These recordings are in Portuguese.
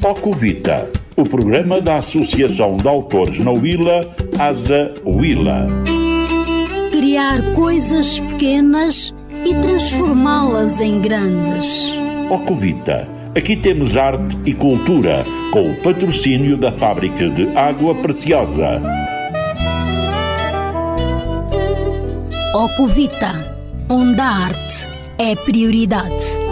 Ocuvita, o programa da Associação de Autores na Huila, Asa Huila. Criar coisas pequenas e transformá-las em grandes. Ocuvita, aqui temos arte e cultura, com o patrocínio da Fábrica de Água Preciosa. Ocuvita, onde a arte é prioridade.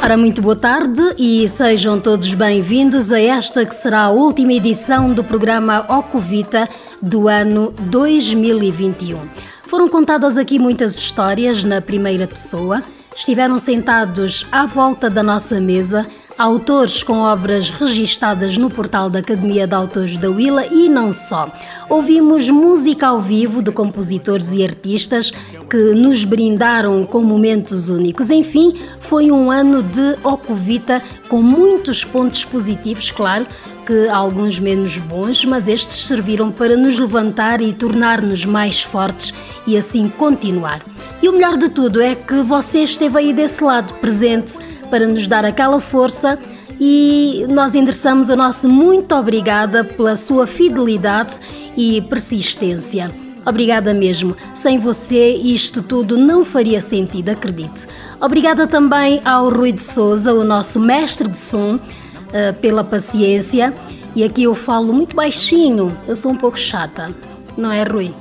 Ora, muito boa tarde e sejam todos bem-vindos a esta que será a última edição do programa Ocuvita do ano 2021. Foram contadas aqui muitas histórias na primeira pessoa, estiveram sentados à volta da nossa mesa autores com obras registadas no portal da Academia de Autores da Huila e não só. Ouvimos música ao vivo de compositores e artistas que nos brindaram com momentos únicos. Enfim, foi um ano de Ocuvita com muitos pontos positivos, claro, que alguns menos bons, mas estes serviram para nos levantar e tornar-nos mais fortes e assim continuar. E o melhor de tudo é que você esteve aí desse lado, presente, para nos dar aquela força, e nós endereçamos o nosso muito obrigada pela sua fidelidade e persistência. Obrigada mesmo. Sem você isto tudo não faria sentido, acredite. Obrigada também ao Rui de Souza, o nosso mestre de som, pela paciência. E aqui eu falo muito baixinho, eu sou um pouco chata, não é, Rui?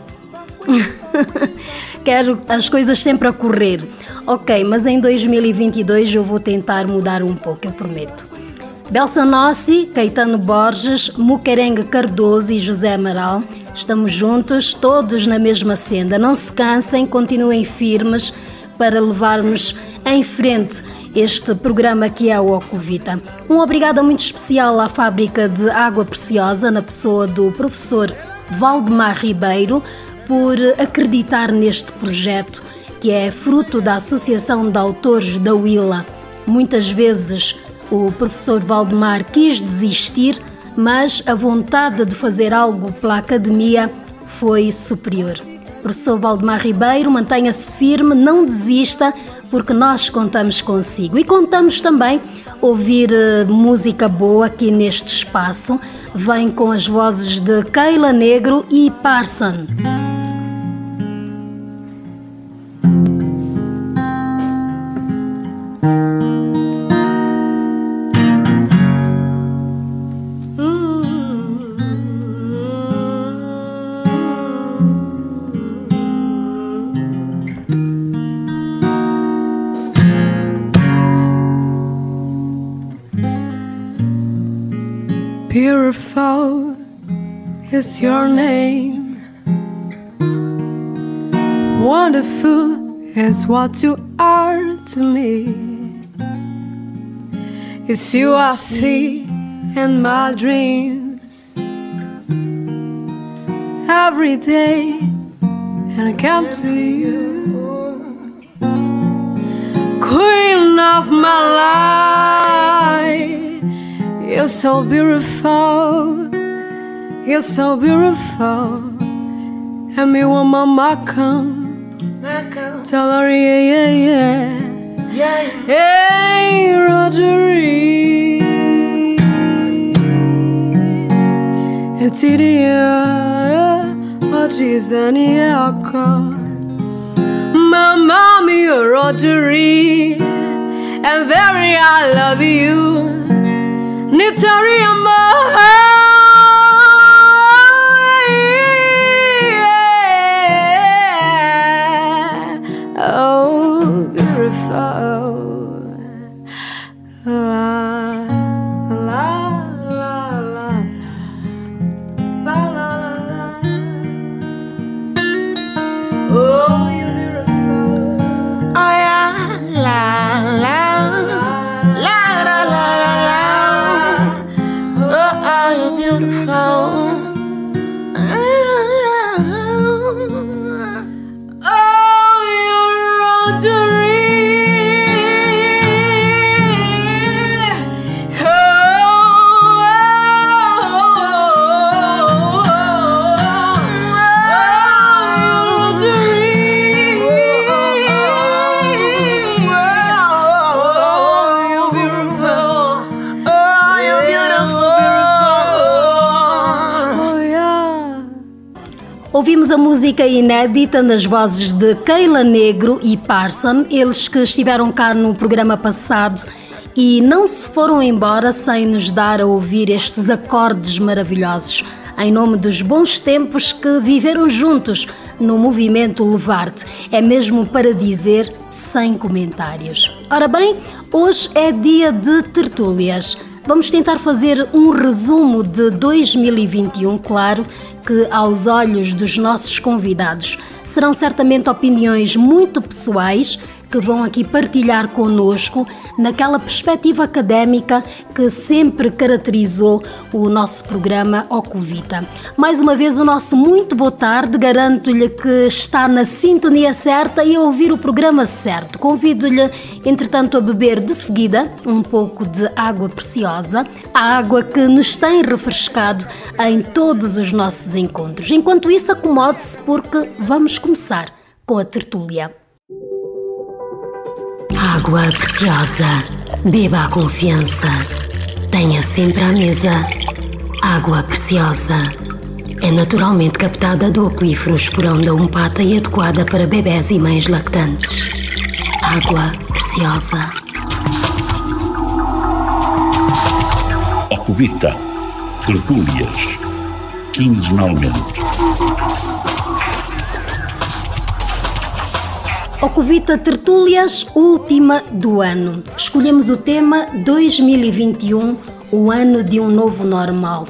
Quero as coisas sempre a correr. Ok, mas em 2022 eu vou tentar mudar um pouco, eu prometo. Belsa Nossi, Caetano Borges, Muquerengue Cardoso e José Amaral, estamos juntos, todos na mesma senda. Não se cansem, continuem firmes para levarmos em frente este programa que é o Ocuvita. Um obrigado muito especial à Fábrica de Água Preciosa, na pessoa do professor Valdemar Ribeiro, por acreditar neste projeto que é fruto da Associação de Autores da Huila. Muitas vezes o professor Valdemar quis desistir, mas a vontade de fazer algo pela Academia foi superior. Professor Valdemar Ribeiro, mantenha-se firme, não desista, porque nós contamos consigo. E contamos também ouvir música boa aqui neste espaço. Vem com as vozes de Keila Negro e Parson. Beautiful is your name. Wonderful is what you are to me. It's you I see in my dreams every day, and I come to you, queen of my life. You're so beautiful, you're so beautiful. And me want mama come, tell her yeah. Hey, Rogerie, it's idia, oh Jesus, Mama, me Rogerie, and very I love you. Nitariama, oh, beautiful. La, la, la, la, la, la, la. Oh, you're beautiful. Oh, yeah, la, la. Beautiful. Ouvimos a música inédita nas vozes de Keila Negro e Parson, eles que estiveram cá no programa passado e não se foram embora sem nos dar a ouvir estes acordes maravilhosos, em nome dos bons tempos que viveram juntos no movimento Levarte. É mesmo para dizer sem comentários. Ora bem, hoje é dia de tertúlias. Vamos tentar fazer um resumo de 2021, claro que aos olhos dos nossos convidados serão certamente opiniões muito pessoais que vão aqui partilhar connosco naquela perspectiva académica que sempre caracterizou o nosso programa Ocuvita. Mais uma vez o nosso muito boa tarde, garanto-lhe que está na sintonia certa e a ouvir o programa certo. Convido-lhe, entretanto, a beber de seguida um pouco de água preciosa, a água que nos tem refrescado em todos os nossos encontros. Enquanto isso, acomode-se porque vamos começar com a tertúlia. Água preciosa, beba a confiança, tenha sempre à mesa. Água preciosa é naturalmente captada do aquífero Esporão da Umpata e adequada para bebés e mães lactantes. Água preciosa. Ocuvita, tertúlias, quinzenalmente. Ocuvita Tertúlias, última do ano. Escolhemos o tema 2021, o ano de um novo normal.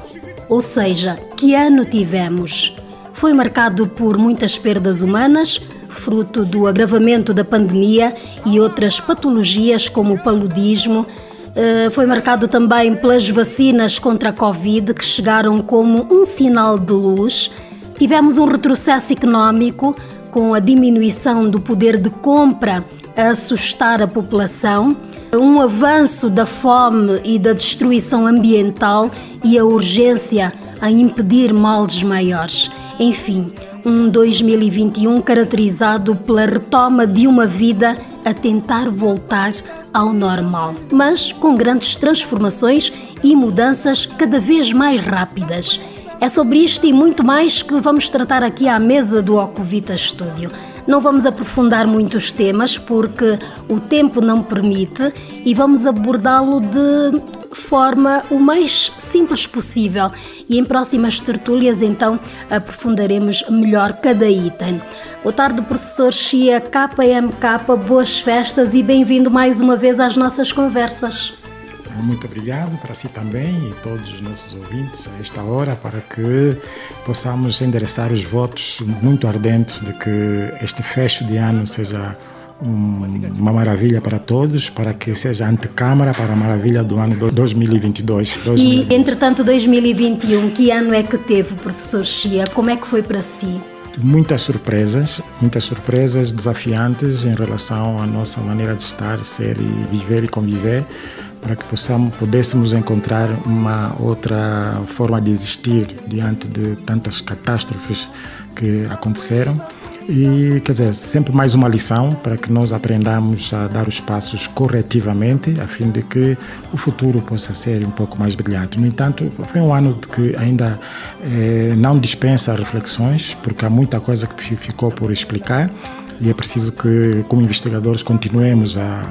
Ou seja, que ano tivemos? Foi marcado por muitas perdas humanas, fruto do agravamento da pandemia e outras patologias como o paludismo. Foi marcado também pelas vacinas contra a Covid, que chegaram como um sinal de luz. Tivemos um retrocesso económico, com a diminuição do poder de compra a assustar a população, um avanço da fome e da destruição ambiental e a urgência a impedir males maiores. Enfim, um 2021 caracterizado pela retoma de uma vida a tentar voltar ao normal, mas com grandes transformações e mudanças cada vez mais rápidas. É sobre isto e muito mais que vamos tratar aqui à mesa do Ocuvita Studio. Não vamos aprofundar muitos temas porque o tempo não permite e vamos abordá-lo de forma o mais simples possível e em próximas tertúlias então aprofundaremos melhor cada item. Boa tarde, professor Chia, KMK, boas festas e bem-vindo mais uma vez às nossas conversas. Muito obrigado para si também e todos os nossos ouvintes a esta hora para que possamos endereçar os votos muito ardentes de que este fecho de ano seja uma maravilha para todos, para que seja antecâmara para a maravilha do ano 2022. E, entretanto, 2021, que ano é que teve, professor Chia? Como é que foi para si? Muitas surpresas desafiantes em relação à nossa maneira de estar, ser e viver e conviver, para que pudéssemos encontrar uma outra forma de existir diante de tantas catástrofes que aconteceram. E, quer dizer, sempre mais uma lição para que nós aprendamos a dar os passos corretivamente, a fim de que o futuro possa ser um pouco mais brilhante. No entanto, foi um ano que ainda não dispensa reflexões, porque há muita coisa que ficou por explicar e é preciso que, como investigadores, continuemos a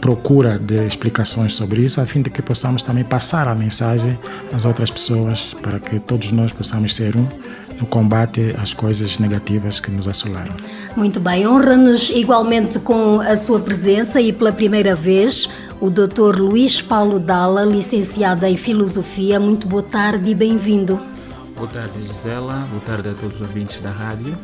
procura de explicações sobre isso, a fim de que possamos também passar a mensagem às outras pessoas, para que todos nós possamos ser no combate às coisas negativas que nos assolaram. Muito bem, honra-nos igualmente com a sua presença e pela primeira vez o Dr. Luís Paulo Dalla, licenciado em Filosofia. Muito boa tarde e bem-vindo. Boa tarde, Gisela. Boa tarde a todos os ouvintes da Rádio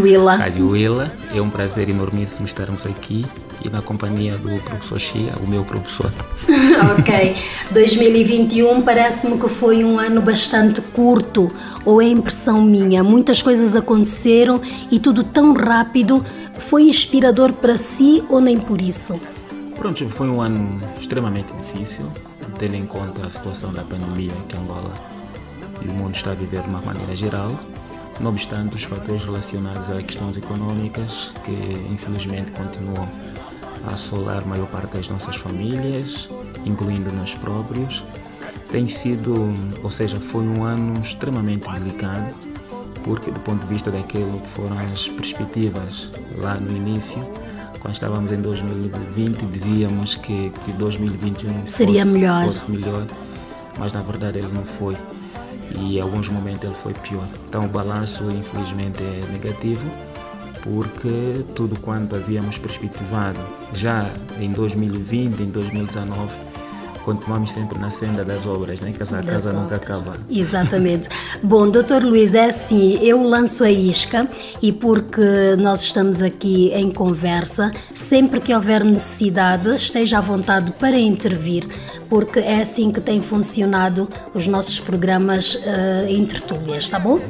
Willa. É um prazer enormíssimo estarmos aqui e na companhia do professor Chia, o meu professor. Ok. 2021 parece-me que foi um ano bastante curto, ou é impressão minha? Muitas coisas aconteceram e tudo tão rápido. Foi inspirador para si ou nem por isso? Pronto, foi um ano extremamente difícil, tendo em conta a situação da pandemia que Angola e o mundo está a viver de uma maneira geral. Não obstante, os fatores relacionados a questões econômicas que infelizmente continuam a assolar a maior parte das nossas famílias, incluindo nós próprios, Tem sido, ou seja, foi um ano extremamente delicado, porque do ponto de vista daquilo que foram as perspectivas lá no início, quando estávamos em 2020, dizíamos que 2021 seria fosse melhor, mas na verdade ele não foi. E em alguns momentos ele foi pior. Então o balanço infelizmente é negativo, porque tudo quanto havíamos perspectivado já em 2020, em 2019, continuamos sempre na senda das obras, né? Que a casa nunca acaba. Exatamente. Bom, Dr. Luís, é assim, eu lanço a isca e porque nós estamos aqui em conversa, sempre que houver necessidade, esteja à vontade para intervir, porque é assim que têm funcionado os nossos programas em tertúlias, tá bom?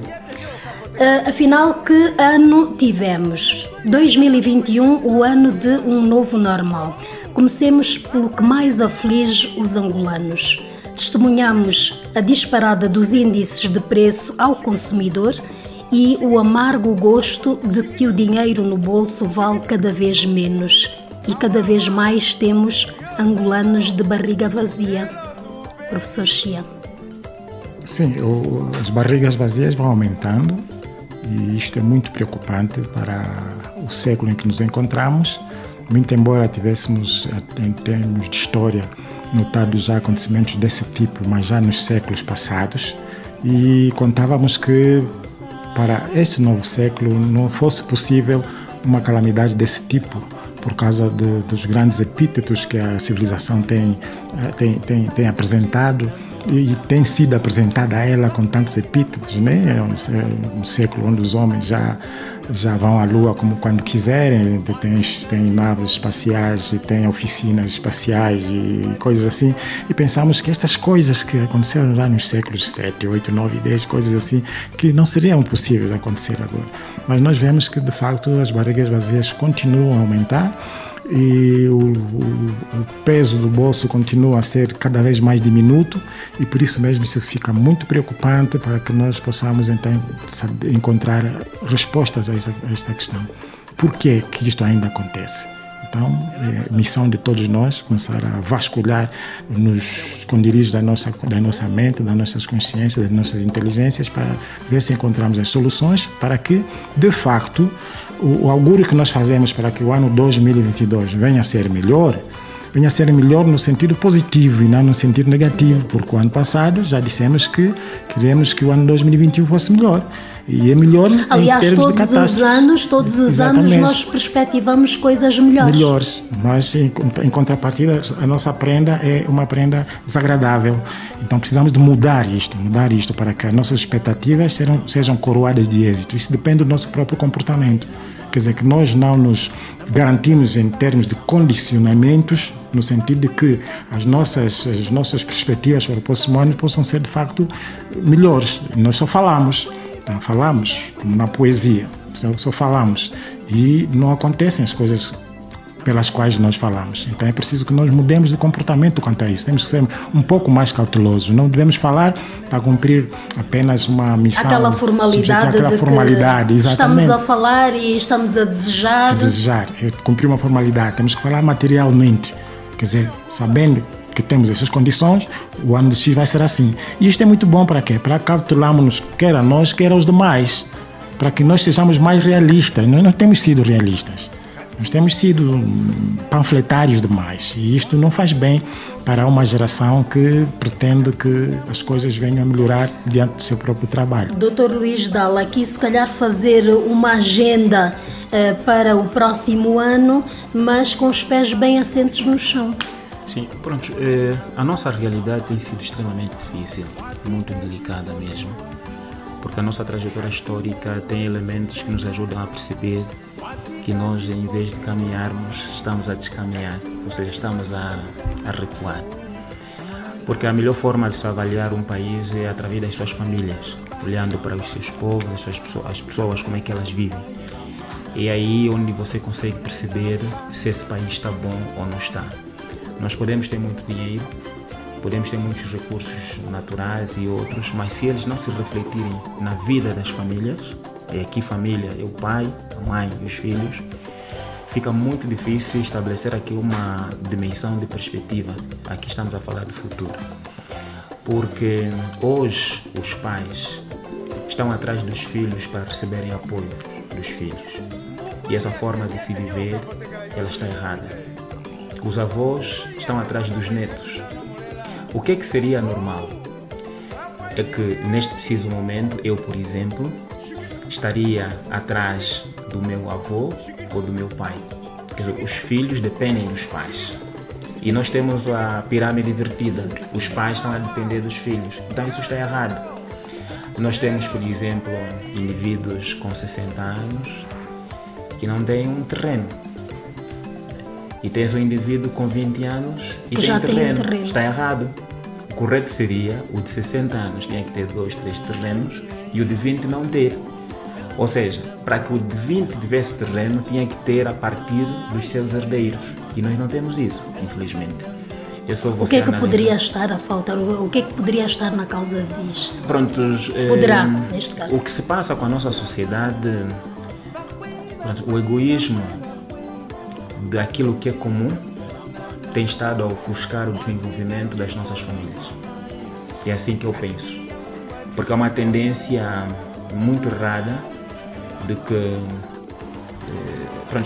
Afinal, que ano tivemos? 2021, o ano de um novo normal. Comecemos pelo que mais aflige os angolanos. Testemunhamos a disparada dos índices de preço ao consumidor e o amargo gosto de que o dinheiro no bolso vale cada vez menos e cada vez mais temos angolanos de barriga vazia. Professor Chia. Sim, as barrigas vazias vão aumentando e isto é muito preocupante para o século em que nos encontramos. Muito embora tivéssemos, em termos de história, notado já acontecimentos desse tipo, mas já nos séculos passados, e contávamos que para este novo século não fosse possível uma calamidade desse tipo, por causa dos grandes epítetos que a civilização tem apresentado e tem sido apresentada a ela com tantos epítetos, né? É um século onde os homens já vão à Lua como quando quiserem, tem naves espaciais, tem oficinas espaciais e coisas assim, e pensamos que estas coisas que aconteceram lá nos séculos 7, 8, 9 e 10, coisas assim, que não seriam possíveis acontecer agora. Mas nós vemos que, de facto, as barrigas vazias continuam a aumentar e o peso do bolso continua a ser cada vez mais diminuto, e por isso mesmo isso fica muito preocupante para que nós possamos então encontrar respostas a esta questão. Por que isto ainda acontece? Então, é missão de todos nós começar a vasculhar nos esconderijos da nossa mente, das nossas consciências, das nossas inteligências, para ver se encontramos as soluções para que, de facto, o augúrio que nós fazemos para que o ano 2022 venha a ser melhor no sentido positivo e não no sentido negativo, porque o ano passado já dissemos que queremos que o ano 2021 fosse melhor. E é melhor, aliás, em termos de catástrofe. todos os anos nós perspectivamos coisas melhores. Mas em contrapartida a nossa prenda é uma prenda desagradável. Então precisamos de mudar isto para que as nossas expectativas sejam coroadas de êxito. Isso depende do nosso próprio comportamento. Quer dizer, que nós não nos garantimos em termos de condicionamentos, no sentido de que as nossas perspectivas para o próximo ano possam ser de facto melhores. Nós só falamos. Então, falamos, como na poesia, só falamos e não acontecem as coisas pelas quais nós falamos. Então é preciso que nós mudemos de comportamento quanto a isso. Temos que ser um pouco mais cautelosos. Não devemos falar para cumprir apenas uma missão. Aquela formalidade exatamente. Estamos a falar e estamos a desejar. É cumprir uma formalidade. Temos que falar materialmente. Quer dizer, sabendo que temos essas condições, o ano de X vai ser assim. E isto é muito bom para quê? Para cautelarmos-nos, quer a nós, quer aos demais, para que nós sejamos mais realistas. Nós não temos sido realistas, nós temos sido panfletários demais, e isto não faz bem para uma geração que pretende que as coisas venham a melhorar diante do seu próprio trabalho. Dr. Luís Dalla, aqui se calhar fazer uma agenda para o próximo ano, mas com os pés bem assentes no chão. Sim, pronto, a nossa realidade tem sido extremamente difícil, muito delicada mesmo, porque a nossa trajetória histórica tem elementos que nos ajudam a perceber que nós, em vez de caminharmos, estamos a descaminhar, ou seja, estamos a recuar. Porque a melhor forma de se avaliar um país é através das suas famílias, olhando para os seus povos, as pessoas, como é que elas vivem. E aí onde você consegue perceber se esse país está bom ou não está. Nós podemos ter muito dinheiro, podemos ter muitos recursos naturais e outros, mas se eles não se refletirem na vida das famílias, e aqui família é o pai, a mãe e os filhos, fica muito difícil estabelecer aqui uma dimensão de perspectiva. Aqui estamos a falar do futuro. porque hoje os pais estão atrás dos filhos para receberem apoio dos filhos. E essa forma de se viver, ela está errada. Os avós estão atrás dos netos. O que é que seria normal? É que neste preciso momento, eu, por exemplo, estaria atrás do meu avô ou do meu pai. Quer dizer, os filhos dependem dos pais. E nós temos a pirâmide invertida. Os pais estão a depender dos filhos. Então isso está errado. Nós temos, por exemplo, indivíduos com 60 anos que não têm um terreno. E tens um indivíduo com 20 anos e que tem já terreno. tem um terreno. Está errado. O correto seria o de 60 anos tinha que ter 2, 3 terrenos e o de 20 não ter. Ou seja, para que o de 20 tivesse terreno, tinha que ter a partir dos seus herdeiros. E nós não temos isso, infelizmente. O que é que poderia estar a faltar? O que é que poderia estar na causa disto? Prontos, Poderá, neste caso. O que se passa com a nossa sociedade, o egoísmo daquilo que é comum tem estado a ofuscar o desenvolvimento das nossas famílias. É assim que eu penso. Porque há uma tendência muito errada de que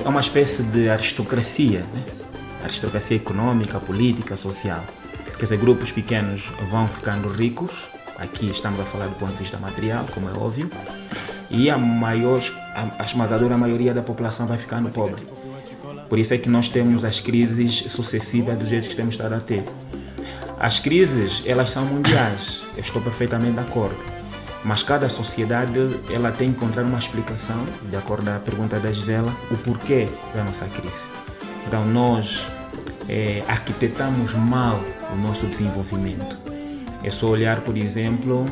há uma espécie de aristocracia, né? Aristocracia econômica, política, social. Quer dizer, grupos pequenos vão ficando ricos, aqui estamos a falar do ponto de vista material, como é óbvio, e a esmagadora maioria da população vai ficando pobre. Por isso é que nós temos as crises sucessivas do jeito que temos estado a ter. As crises, elas são mundiais, eu estou perfeitamente de acordo. Mas cada sociedade ela tem que encontrar uma explicação, de acordo com a pergunta da Gisela, o porquê da nossa crise. Então nós arquitetamos mal o nosso desenvolvimento. É só olhar, por exemplo,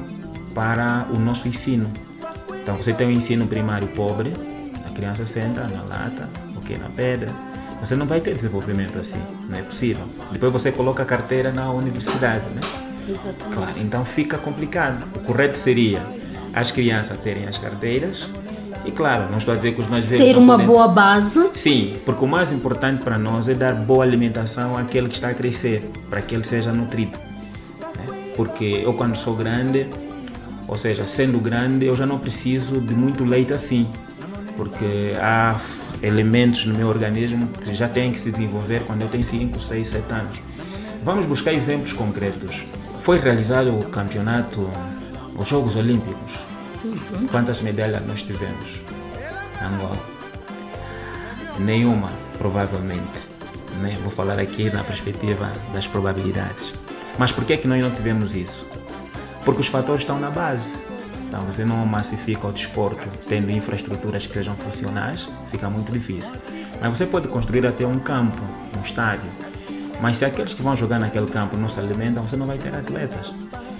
para o nosso ensino. Então você tem um ensino primário pobre, a criança senta na lata, na pedra, você não vai ter desenvolvimento assim, não é possível. Depois você coloca a carteira na universidade, né? Exatamente. Claro, então fica complicado. O correto seria as crianças terem as carteiras e, claro, não estou a dizer que os mais velhos ter uma boa base. Sim, porque o mais importante para nós é dar boa alimentação àquele que está a crescer, para que ele seja nutrido, né? Porque eu, quando sou grande, ou seja, sendo grande, eu já não preciso de muito leite assim, porque há elementos no meu organismo que já têm que se desenvolver quando eu tenho 5, 6, 7 anos. Vamos buscar exemplos concretos. Foi realizado o campeonato, os Jogos Olímpicos. Quantas medalhas nós tivemos? Angola? Nenhuma, provavelmente. Né? Vou falar aqui na perspectiva das probabilidades. Mas por que é que nós não tivemos isso? Porque os fatores estão na base. Então, você não massifica o desporto tendo infraestruturas que sejam funcionais, fica muito difícil. Mas você pode construir até um campo, um estádio. Mas se aqueles que vão jogar naquele campo não se alimentam, você não vai ter atletas.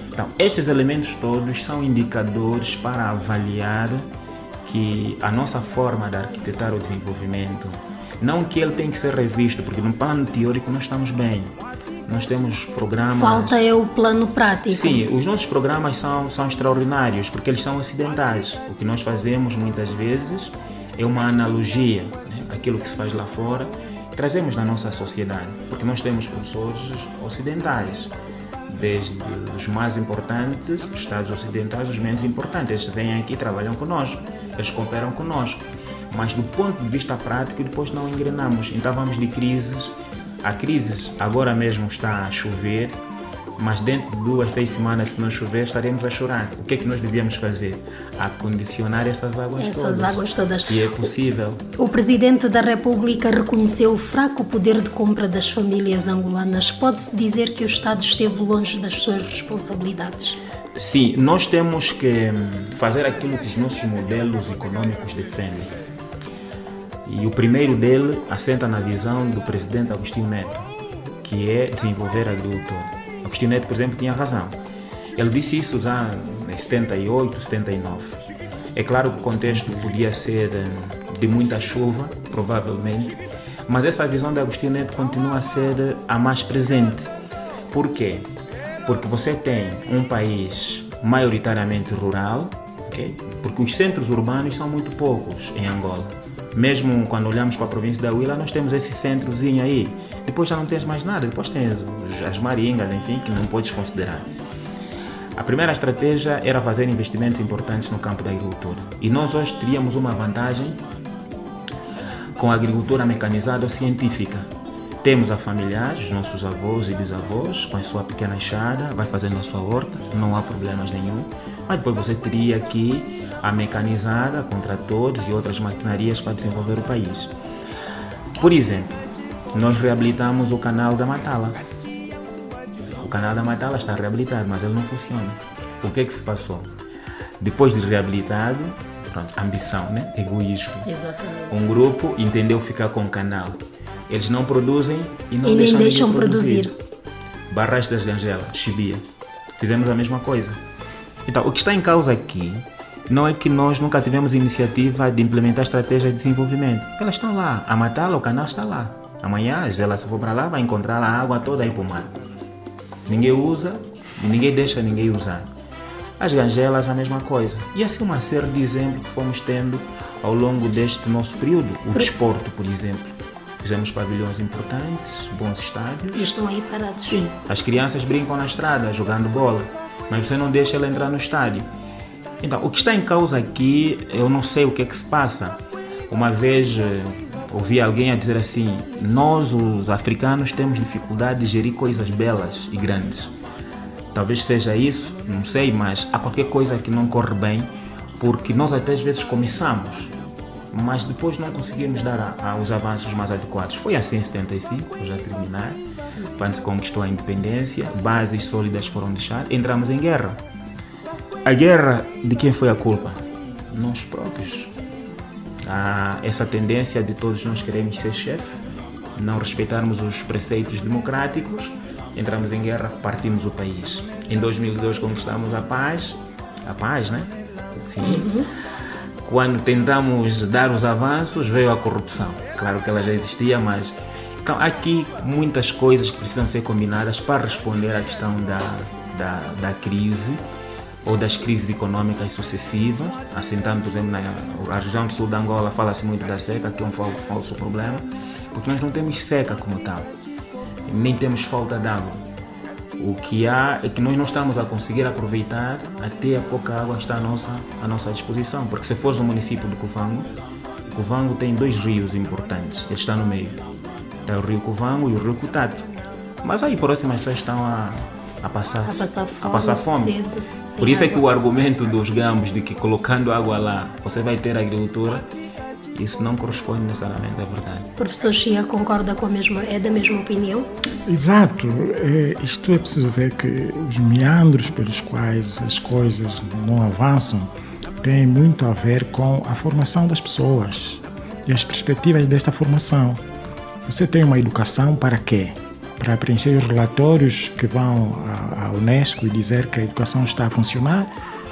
Então, estes elementos todos são indicadores para avaliar que a nossa forma de arquitetar o desenvolvimento, não que ele tem que ser revisto, porque no plano teórico nós estamos bem. Nós temos programas... Falta é o plano prático. Sim, os nossos programas são extraordinários, porque eles são ocidentais. O que nós fazemos muitas vezes é uma analogia, né? Aquilo que se faz lá fora, trazemos na nossa sociedade, porque nós temos professores ocidentais, desde os mais importantes, os estados ocidentais, os menos importantes. Eles vêm aqui e trabalham conosco, eles cooperam conosco. Mas do ponto de vista prático, depois não engrenamos. Então vamos de crises. A crise agora mesmo está a chover, mas dentro de 2, 3 semanas, se não chover, estaremos a chorar. O que é que nós devíamos fazer? Acondicionar essas águas todas. E é possível. O Presidente da República reconheceu o fraco poder de compra das famílias angolanas. Pode-se dizer que o Estado esteve longe das suas responsabilidades? Sim, nós temos que fazer aquilo que os nossos modelos econômicos defendem. E o primeiro dele assenta na visão do presidente Agostinho Neto, que é desenvolver a agricultura. Agostinho Neto, por exemplo, tinha razão. Ele disse isso já em 78, 79. É claro que o contexto podia ser de muita chuva, provavelmente, mas essa visão de Agostinho Neto continua a ser a mais presente. Por quê? Porque você tem um país maioritariamente rural, okay? Porque os centros urbanos são muito poucos em Angola. Mesmo quando olhamos para a província da Huila, nós temos esse centrozinho aí. Depois já não tens mais nada. Depois tens as maringas, enfim, que não podes considerar. A primeira estratégia era fazer investimentos importantes no campo da agricultura. E nós hoje teríamos uma vantagem com a agricultura mecanizada ou científica. Temos a familiares, os nossos avós e bisavós, com a sua pequena enxada, vai fazendo a sua horta, não há problemas nenhum. Mas depois você teria aqui a mecanizada, com tratores e outras maquinarias para desenvolver o país. Por exemplo, nós reabilitamos o canal da Matala. O canal da Matala está reabilitado, mas ele não funciona. O que é que se passou? Depois de reabilitado, pronto, ambição, né? Egoísmo. Exatamente. Um grupo entendeu ficar com o canal. Eles não produzem e não nem deixam produzir. Barrais das Gangelas, Chibia. Fizemos a mesma coisa. Então, o que está em causa aqui não é que nós nunca tivemos iniciativa de implementar estratégias de desenvolvimento. Elas estão lá. A Matala, o canal está lá. Amanhã, a Gisela, se for para lá, vai encontrar a água toda aí para o mar. Ninguém usa e ninguém deixa ninguém usar. As Gangelas, a mesma coisa. E assim uma série de exemplos que fomos tendo ao longo deste nosso período. O desporto, por exemplo. Fizemos pavilhões importantes, bons estádios. E estão aí parados. Sim. As crianças brincam na estrada, jogando bola. Mas você não deixa ela entrar no estádio. Então, o que está em causa aqui, eu não sei o que é que se passa. Uma vez ouvi alguém a dizer assim: nós, os africanos, temos dificuldade de gerir coisas belas e grandes. Talvez seja isso, não sei, mas há qualquer coisa que não corre bem, porque nós até às vezes começamos, mas depois não conseguimos dar os avanços mais adequados. Foi assim em 75, já terminar, quando se conquistou a independência, bases sólidas foram deixadas, entramos em guerra. A guerra, de quem foi a culpa? Nós próprios. Há essa tendência de todos nós queremos ser chefe, não respeitarmos os preceitos democráticos, entramos em guerra, partimos o país. Em 2002 conquistamos a paz, né? Sim. Quando tentamos dar os avanços, veio a corrupção. Claro que ela já existia, mas então, há aqui muitas coisas que precisam ser combinadas para responder à questão da crise ou das crises econômicas sucessivas. Assentando, por exemplo, na região do sul da Angola, fala-se muito da seca, que é um falso problema, porque nós não temos seca como tal, nem temos falta de água. O que há é que nós não estamos a conseguir aproveitar até a pouca água está à nossa disposição. Porque se fores no município de Cuvango tem 2 rios importantes, ele está no meio. Tem o rio Cuvango e o rio Cutato. Mas aí próximas pessoas estão a passar fome. Sede, por isso água. É que o argumento dos gambos de que colocando água lá você vai ter agricultura, isso não corresponde necessariamente à verdade. Professor Chia concorda com é da mesma opinião? Exato. Isto é preciso ver que os meandros pelos quais as coisas não avançam têm muito a ver com a formação das pessoas e as perspectivas desta formação. Você tem uma educação para quê? Para preencher os relatórios que vão à Unesco e dizer que a educação está a funcionar,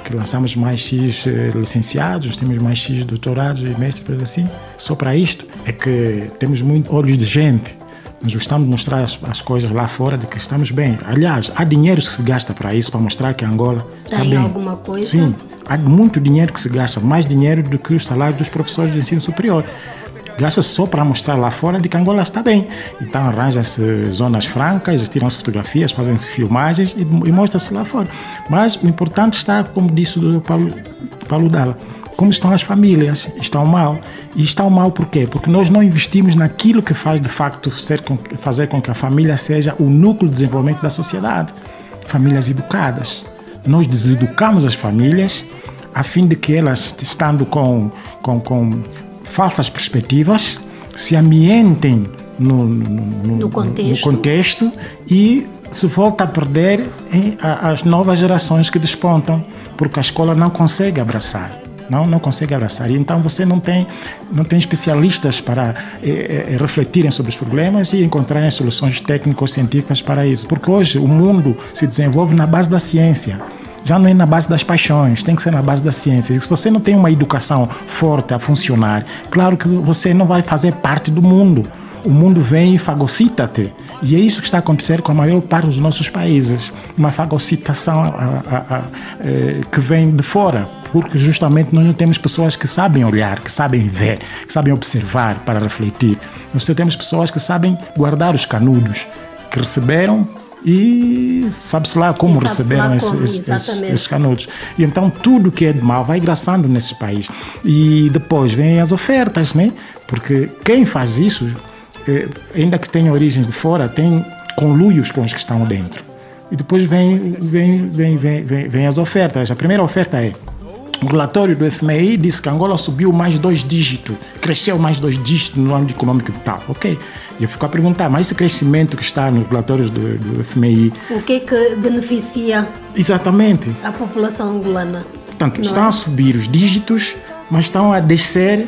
que lançamos mais X licenciados, temos mais X doutorados e mestres, assim. Só para isto é que temos muitos olhos de gente. Nós gostamos de mostrar as coisas lá fora de que estamos bem. Aliás, há dinheiro que se gasta para isso, para mostrar que Angola está bem. Tem alguma coisa? Sim, há muito dinheiro que se gasta, mais dinheiro do que os salários dos professores de ensino superior. Gasta-se só para mostrar lá fora de que Angola está bem. Então arranja-se zonas francas, tiram-se fotografias, fazem-se filmagens e mostra-se lá fora. Mas o importante está, como disse o Paulo Dalla, como estão as famílias. Estão mal. E estão mal por quê? Porque nós não investimos naquilo que faz de facto fazer com que a família seja o núcleo de desenvolvimento da sociedade. Famílias educadas. Nós deseducamos as famílias a fim de que elas, estando com falsas perspectivas, se ambientem no contexto e se volta a perder as novas gerações que despontam, porque a escola não consegue abraçar. Não consegue abraçar. E então você não tem especialistas para refletirem sobre os problemas e encontrarem soluções técnico-científicas para isso. Porque hoje o mundo se desenvolve na base da ciência. Já não é na base das paixões, tem que ser na base da ciência. E se você não tem uma educação forte a funcionar, claro que você não vai fazer parte do mundo. O mundo vem e fagocita-te. E é isso que está a acontecer com a maior parte dos nossos países. Uma fagocitação que vem de fora. Porque justamente nós não temos pessoas que sabem olhar, que sabem ver, que sabem observar para refletir. Nós temos pessoas que sabem guardar os canudos, que receberam e sabe-se lá como receberam esses canudos. E então tudo que é de mal vai engraçando nesse país. E depois vêm as ofertas, né? Porque quem faz isso, ainda que tenha origens de fora, tem conluios com os que estão dentro. E depois vem as ofertas. A primeira oferta é: o relatório do FMI disse que Angola subiu mais 2 dígitos, cresceu mais 2 dígitos no ano econômico de tal. Ok. E eu fico a perguntar, mas esse crescimento que está nos relatórios do FMI... O que é que beneficia exatamente a população angolana? Portanto, estão a subir os dígitos, mas estão a descer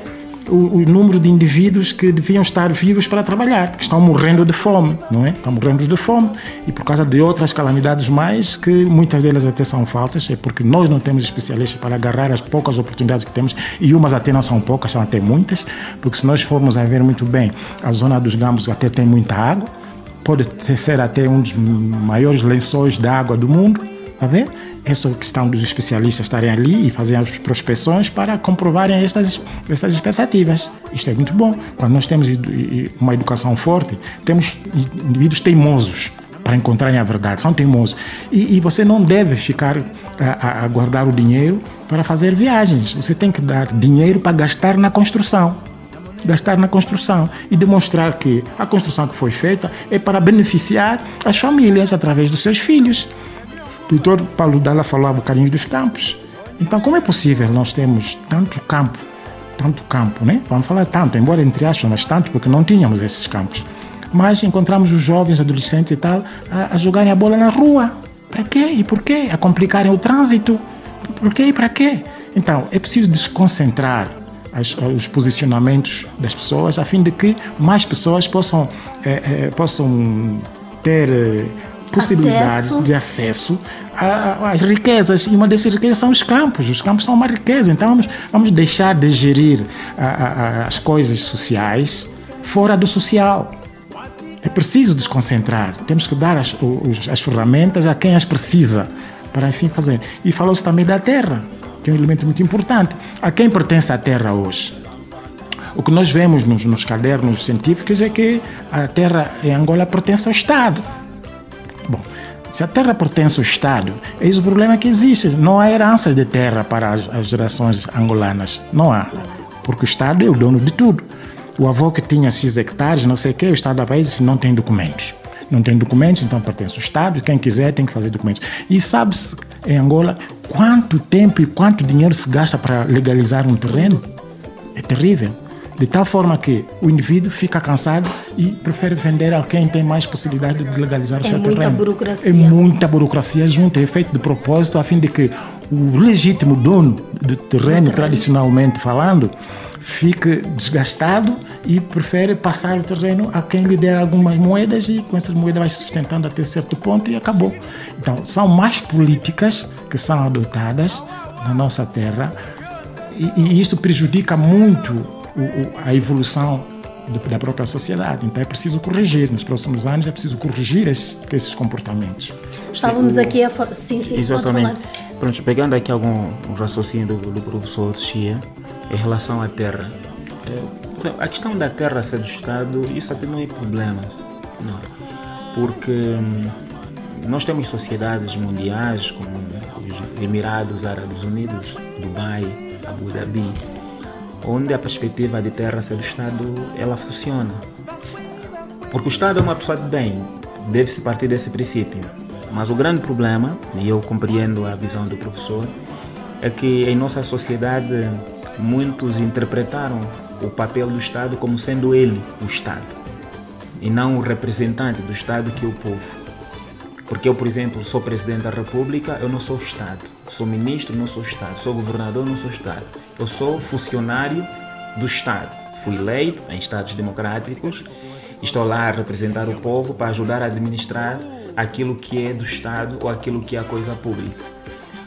o número de indivíduos que deviam estar vivos para trabalhar, porque estão morrendo de fome, não é? Estão morrendo de fome e por causa de outras calamidades mais, que muitas delas até são falsas, é porque nós não temos especialistas para agarrar as poucas oportunidades que temos, e umas até não são poucas, são até muitas, porque se nós formos a ver muito bem, a zona dos Gambos até tem muita água, pode ser até um dos maiores lençóis de água do mundo, está a ver? É só questão dos especialistas estarem ali e fazerem as prospeções para comprovarem estas expectativas. Isto é muito bom. Quando nós temos uma educação forte, temos indivíduos teimosos para encontrarem a verdade, são teimosos. E você não deve ficar a guardar o dinheiro para fazer viagens. Você tem que dar dinheiro para gastar na construção. Gastar na construção e demonstrar que a construção que foi feita é para beneficiar as famílias através dos seus filhos. O doutor Paulo Dalla falou um bocadinho dos campos. Então, como é possível nós termos tanto campo, né? Vamos falar tanto, embora entre aspas, mas tanto, porque não tínhamos esses campos. Mas encontramos os jovens, adolescentes e tal, a jogarem a bola na rua. Para quê e por quê? A complicarem o trânsito. Por quê e para quê? Então, é preciso desconcentrar os posicionamentos das pessoas, a fim de que mais pessoas possam ter possibilidade de acesso às riquezas, e uma dessas riquezas são os campos. Os campos são uma riqueza, então vamos deixar de gerir as coisas sociais fora do social. É preciso desconcentrar, temos que dar as ferramentas a quem as precisa para, enfim, fazer. E falou-se também da terra, que é um elemento muito importante. A quem pertence a terra hoje? O que nós vemos nos cadernos científicos é que a terra em Angola pertence ao Estado. Bom, se a terra pertence ao Estado, é esse o problema que existe. Não há heranças de terra para as gerações angolanas. Não há. Porque o Estado é o dono de tudo. O avô que tinha X hectares, não sei o quê, o Estado da país não tem documentos. Não tem documentos, então pertence ao Estado. Quem quiser tem que fazer documentos. E sabe-se, em Angola, quanto tempo e quanto dinheiro se gasta para legalizar um terreno? É terrível. De tal forma que o indivíduo fica cansado e prefere vender a quem tem mais possibilidade de legalizar o seu terreno. É muita burocracia. É muita burocracia junto, é feito de propósito a fim de que o legítimo dono do terreno, tradicionalmente falando, fique desgastado e prefere passar o terreno a quem lhe der algumas moedas, e com essas moedas vai se sustentando até certo ponto e acabou. Então, são más políticas que são adotadas na nossa terra, e isso prejudica muito a evolução da própria sociedade. Então é preciso corrigir, nos próximos anos é preciso corrigir esses comportamentos. Estávamos aqui a falar... Sim, exatamente. Pronto, pegando aqui algum raciocínio do professor Chia em relação à terra. A questão da terra ser do Estado, isso até não é problema, não. Porque nós temos sociedades mundiais como os Emirados Árabes Unidos, Dubai, Abu Dhabi, onde a perspectiva de terra ser do Estado, ela funciona. Porque o Estado é uma pessoa de bem, deve-se partir desse princípio. Mas o grande problema, e eu compreendo a visão do professor, é que em nossa sociedade muitos interpretaram o papel do Estado como sendo ele o Estado, e não o representante do Estado, que é o povo. Porque eu, por exemplo, sou presidente da República, eu não sou Estado. Sou ministro, não sou Estado. Sou governador, não sou Estado. Eu sou funcionário do Estado. Fui eleito em Estados democráticos. Estou lá a representar o povo para ajudar a administrar aquilo que é do Estado ou aquilo que é a coisa pública.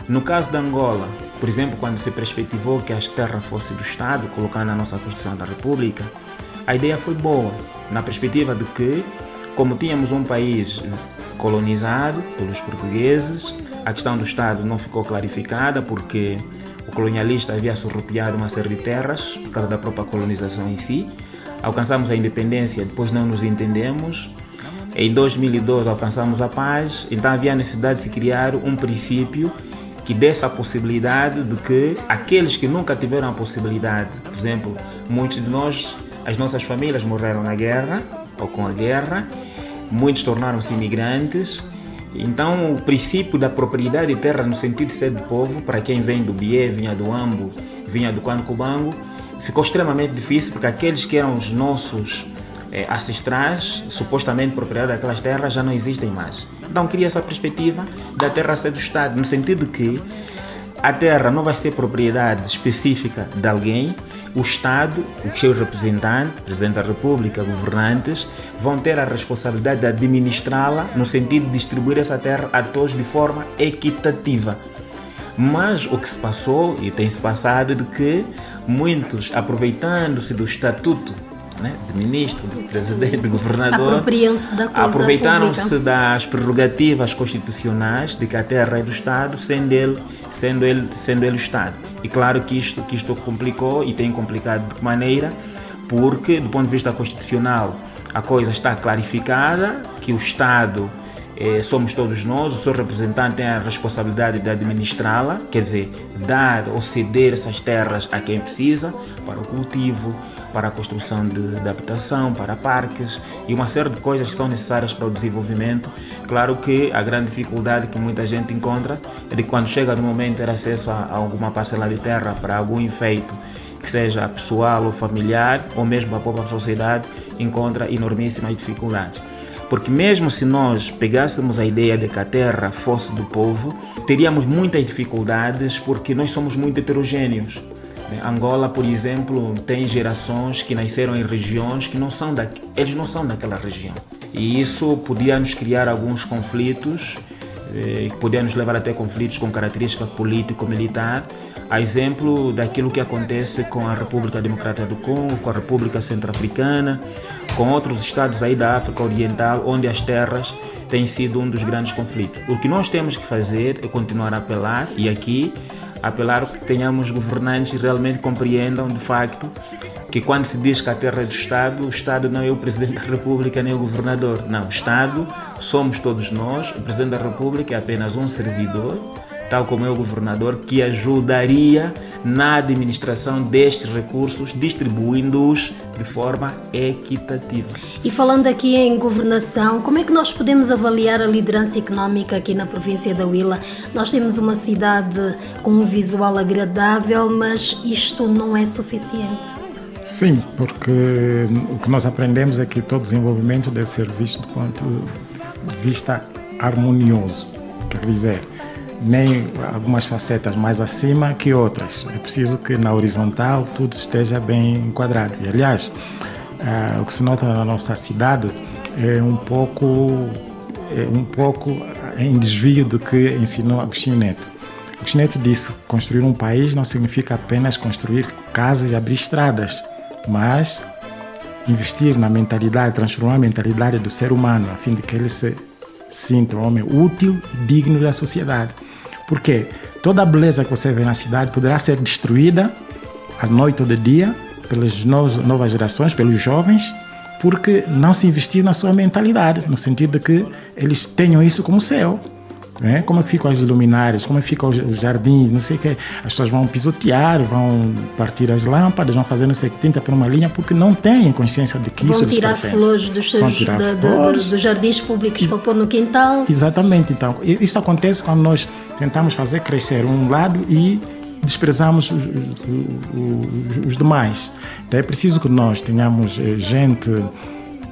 No caso da Angola, por exemplo, quando se perspectivou que as terras fossem do Estado, colocando na nossa Constituição da República, a ideia foi boa, na perspectiva de que, como tínhamos um país colonizado pelos portugueses, a questão do Estado não ficou clarificada porque o colonialista havia surrupiado uma série de terras por causa da própria colonização em si. Alcançamos a independência, depois não nos entendemos. Em 2012 alcançamos a paz, então havia a necessidade de se criar um princípio que desse a possibilidade de que aqueles que nunca tiveram a possibilidade, por exemplo, muitos de nós, as nossas famílias morreram na guerra ou com a guerra, muitos tornaram-se imigrantes. Então o princípio da propriedade de terra no sentido de ser de povo, para quem vem do Bié, vinha do Ambo, vinha do Quancubango, ficou extremamente difícil porque aqueles que eram os nossos ancestrais, supostamente propriedade daquelas terras, já não existem mais. Então cria essa perspectiva da terra ser do Estado, no sentido que a terra não vai ser propriedade específica de alguém, o Estado, os seus representantes, Presidente da República, governantes, vão ter a responsabilidade de administrá-la no sentido de distribuir essa terra a todos de forma equitativa. Mas o que se passou e tem se passado é de que muitos, aproveitando-se do estatuto, né, de ministro, de presidente, de governador, aproveitaram-se das prerrogativas constitucionais de que a terra é do Estado, sendo ele o Estado. E claro que isto complicou e tem complicado de que maneira, porque do ponto de vista constitucional a coisa está clarificada, que o Estado somos todos nós, o seu representante tem a responsabilidade de administrá-la, quer dizer, dar ou ceder essas terras a quem precisa, para o cultivo, para a construção de habitação, para parques e uma série de coisas que são necessárias para o desenvolvimento. Claro que a grande dificuldade que muita gente encontra é de quando chega no momento de ter acesso a alguma parcela de terra para algum efeito, que seja pessoal ou familiar, ou mesmo a própria sociedade, encontra enormíssimas dificuldades. Porque mesmo se nós pegássemos a ideia de que a terra fosse do povo, teríamos muitas dificuldades porque nós somos muito heterogêneos. Angola, por exemplo, tem gerações que nasceram em regiões que eles não são daquela região. E isso podia nos criar alguns conflitos, podia nos levar até conflitos com característica político-militar, a exemplo daquilo que acontece com a República Democrática do Congo, com a República Centro-Africana, com outros estados aí da África Oriental, onde as terras têm sido um dos grandes conflitos. O que nós temos que fazer é continuar a apelar, e aqui apelar que tenhamos governantes que realmente compreendam de facto que quando se diz que a terra é do Estado, o Estado não é o Presidente da República nem o governador. Não, o Estado somos todos nós, o Presidente da República é apenas um servidor, tal como é o governador, que ajudaria na administração destes recursos, distribuindo-os de forma equitativa. E falando aqui em governação, como é que nós podemos avaliar a liderança económica aqui na província da Huila? Nós temos uma cidade com um visual agradável, mas isto não é suficiente. Sim, porque o que nós aprendemos é que todo desenvolvimento deve ser visto do ponto de vista harmonioso, quer dizer, nem algumas facetas mais acima que outras. É preciso que na horizontal tudo esteja bem enquadrado. E, aliás, o que se nota na nossa cidade é um pouco em desvio do que ensinou Agostinho Neto. Agostinho Neto disse que construir um país não significa apenas construir casas e abrir estradas, mas investir na mentalidade, transformar a mentalidade do ser humano, a fim de que ele se sinta um homem útil e digno da sociedade. Porque toda a beleza que você vê na cidade poderá ser destruída à noite ou de dia pelas novas gerações, pelos jovens, porque não se investiu na sua mentalidade, no sentido de que eles tenham isso como seu. Né? Como é que ficam as luminárias, como é que ficam os jardins, não sei o que. As pessoas vão pisotear, vão partir as lâmpadas, vão fazer não sei o que, tinta por uma linha, porque não têm consciência de que isso lhes pertence. Vão tirar flores dos jardins públicos para pôr no quintal. Exatamente. Então, isso acontece quando nós tentamos fazer crescer um lado e desprezamos os demais. Então é preciso que nós tenhamos gente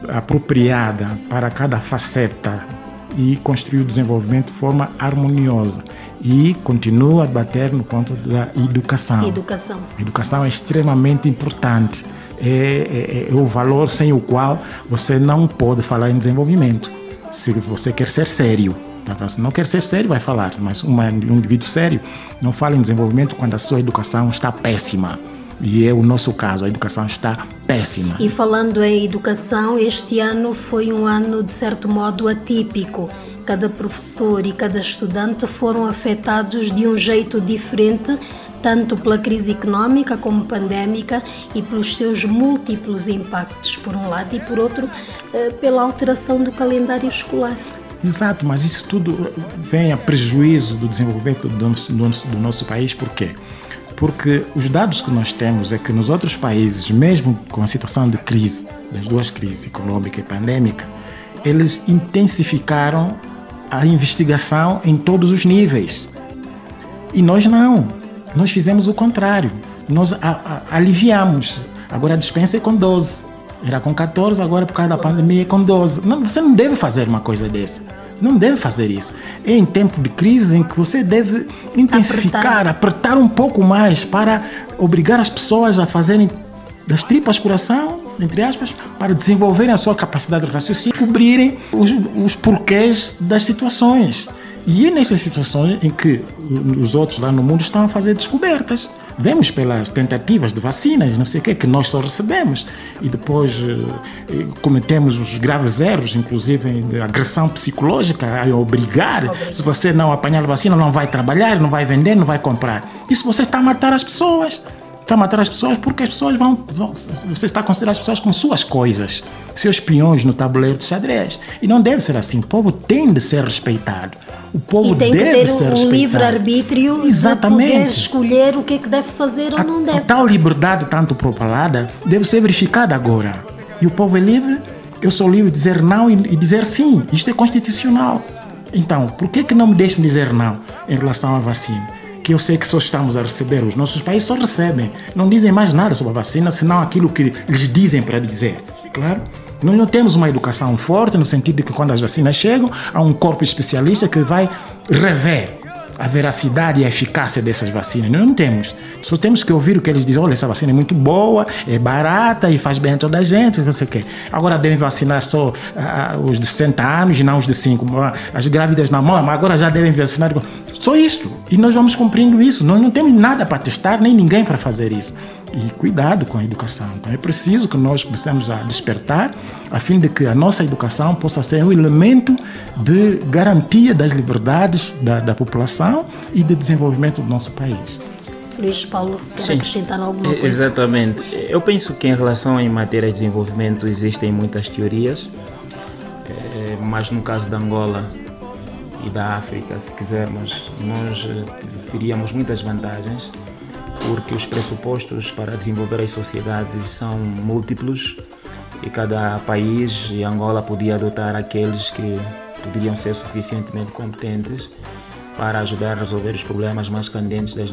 apropriada para cada faceta e construir o desenvolvimento de forma harmoniosa. E continuo a bater no ponto da educação. A educação é extremamente importante. É o valor sem o qual você não pode falar em desenvolvimento. Se você quer ser sério. Se não quer ser sério, vai falar. Mas um indivíduo sério não fala em desenvolvimento quando a sua educação está péssima. E é o nosso caso, a educação está péssima. E falando em educação, este ano foi um ano, de certo modo, atípico. Cada professor e cada estudante foram afetados de um jeito diferente tanto pela crise económica como pandémica e pelos seus múltiplos impactos, por um lado, e por outro, pela alteração do calendário escolar. Exato, mas isso tudo vem a prejuízo do desenvolvimento do nosso país. Por quê? Porque os dados que nós temos é que nos outros países, mesmo com a situação de crise, das duas crises, econômica e pandêmica, eles intensificaram a investigação em todos os níveis. E nós não. Nós fizemos o contrário. Nós aliviamos. Agora a dispensa é com 12. Era com 14, agora por causa da pandemia é com 12. Não, você não deve fazer uma coisa dessa. Não deve fazer isso. É em tempo de crise em que você deve intensificar, apertar um pouco mais para obrigar as pessoas a fazerem das tripas coração, entre aspas, para desenvolverem a sua capacidade de raciocínio, descobrirem os porquês das situações. E é nessas situações em que os outros lá no mundo estão a fazer descobertas. Vemos pelas tentativas de vacinas, não sei o que nós só recebemos. E depois cometemos os graves erros, inclusive de agressão psicológica, a obrigar. Se você não apanhar a vacina, não vai trabalhar, não vai vender, não vai comprar. Isso você está a matar as pessoas. Está a matar as pessoas porque as pessoas você está a considerar as pessoas como suas coisas, seus peões no tabuleiro de xadrez. E não deve ser assim. O povo tem de ser respeitado. O povo deve ser respeitado. E tem que ter o livre-arbítrio de poder escolher o que é que deve fazer ou não deve. A tal liberdade tanto propalada deve ser verificada agora. E o povo é livre, eu sou livre de dizer não e dizer sim. Isto é constitucional. Então, por que não me deixam dizer não em relação à vacina? Que eu sei que só estamos a receber, os nossos países só recebem. Não dizem mais nada sobre a vacina, senão aquilo que eles dizem para dizer. Claro? Nós não temos uma educação forte, no sentido de que quando as vacinas chegam, há um corpo especialista que vai rever a veracidade e a eficácia dessas vacinas. Nós não temos. Só temos que ouvir o que eles dizem. Olha, essa vacina é muito boa, é barata e faz bem a toda a gente, não sei o quê. Agora devem vacinar só os de 60 anos e não os de 5. As grávidas na mama, agora já devem vacinar. Só isto. E nós vamos cumprindo isso. Nós não temos nada para testar, nem ninguém para fazer isso. E cuidado com a educação. Então é preciso que nós comecemos a despertar a fim de que a nossa educação possa ser um elemento de garantia das liberdades da população e de desenvolvimento do nosso país. Luís Paulo, quer acrescentar alguma coisa? Exatamente. Eu penso que em relação em matéria de desenvolvimento existem muitas teorias, mas no caso da Angola e da África, se quisermos, nós teríamos muitas vantagens, porque os pressupostos para desenvolver as sociedades são múltiplos e cada país, e Angola podia adotar aqueles que poderiam ser suficientemente competentes para ajudar a resolver os problemas mais candentes das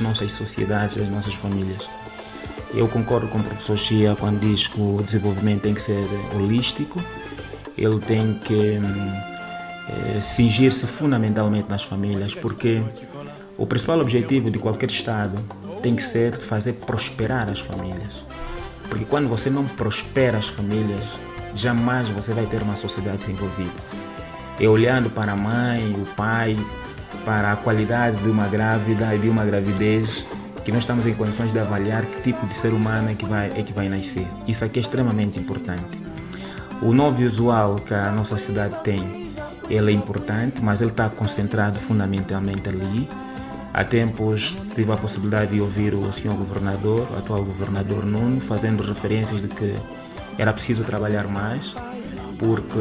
nossas sociedades, das nossas famílias. Eu concordo com o professor Chia quando diz que o desenvolvimento tem que ser holístico, ele tem que cingir-se fundamentalmente nas famílias, porque o principal objetivo de qualquer Estado tem que ser fazer prosperar as famílias. Porque quando você não prospera as famílias, jamais você vai ter uma sociedade desenvolvida. É olhando para a mãe, o pai, para a qualidade de uma grávida e de uma gravidez que nós estamos em condições de avaliar que tipo de ser humano é que vai nascer. Isso aqui é extremamente importante. O não visual que a nossa cidade tem, ele é importante, mas ele está concentrado fundamentalmente ali. Há tempos tive a possibilidade de ouvir o senhor governador, o atual governador Nuno, fazendo referências de que era preciso trabalhar mais, porque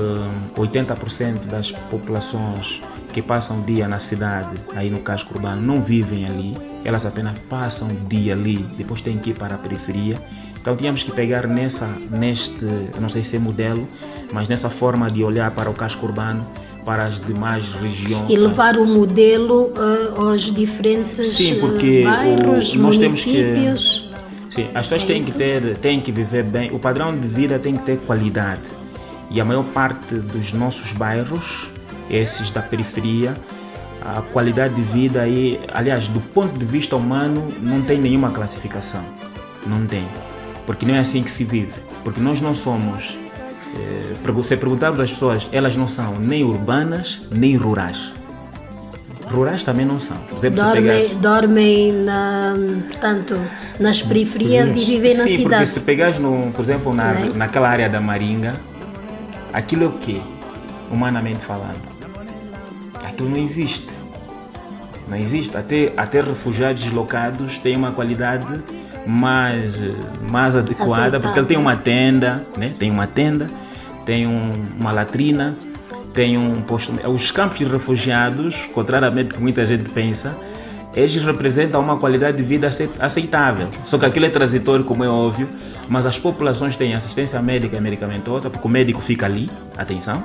80% das populações que passam o dia na cidade, aí no casco urbano, não vivem ali, elas apenas passam o dia ali, depois têm que ir para a periferia. Então tínhamos que pegar neste, não sei se é modelo, mas nessa forma de olhar para o casco urbano, para as demais regiões. E levar o modelo aos diferentes bairros, nós municípios. Sim, as pessoas têm que viver bem, o padrão de vida tem que ter qualidade. E a maior parte dos nossos bairros, esses da periferia, a qualidade de vida aí, aliás, do ponto de vista humano, não tem nenhuma classificação. Não tem. Porque não é assim que se vive. Porque nós não somos... Se perguntarmos às pessoas, elas não são nem urbanas, nem rurais. Rurais também não são. Por exemplo, dormem portanto, nas periferias e vivem na cidade. Porque se pegares, por exemplo, naquela área da Maringa, aquilo é o quê? Humanamente falando. Aquilo não existe. Não existe. Até refugiados deslocados têm uma qualidade mais adequada, aceitável, porque ele tem uma tenda, né? Tem uma latrina, tem um posto. Os campos de refugiados, contrariamente ao que muita gente pensa, eles representam uma qualidade de vida aceitável. Só que aquilo é transitório, como é óbvio, mas as populações têm assistência médica e medicamentosa, porque o médico fica ali, atenção.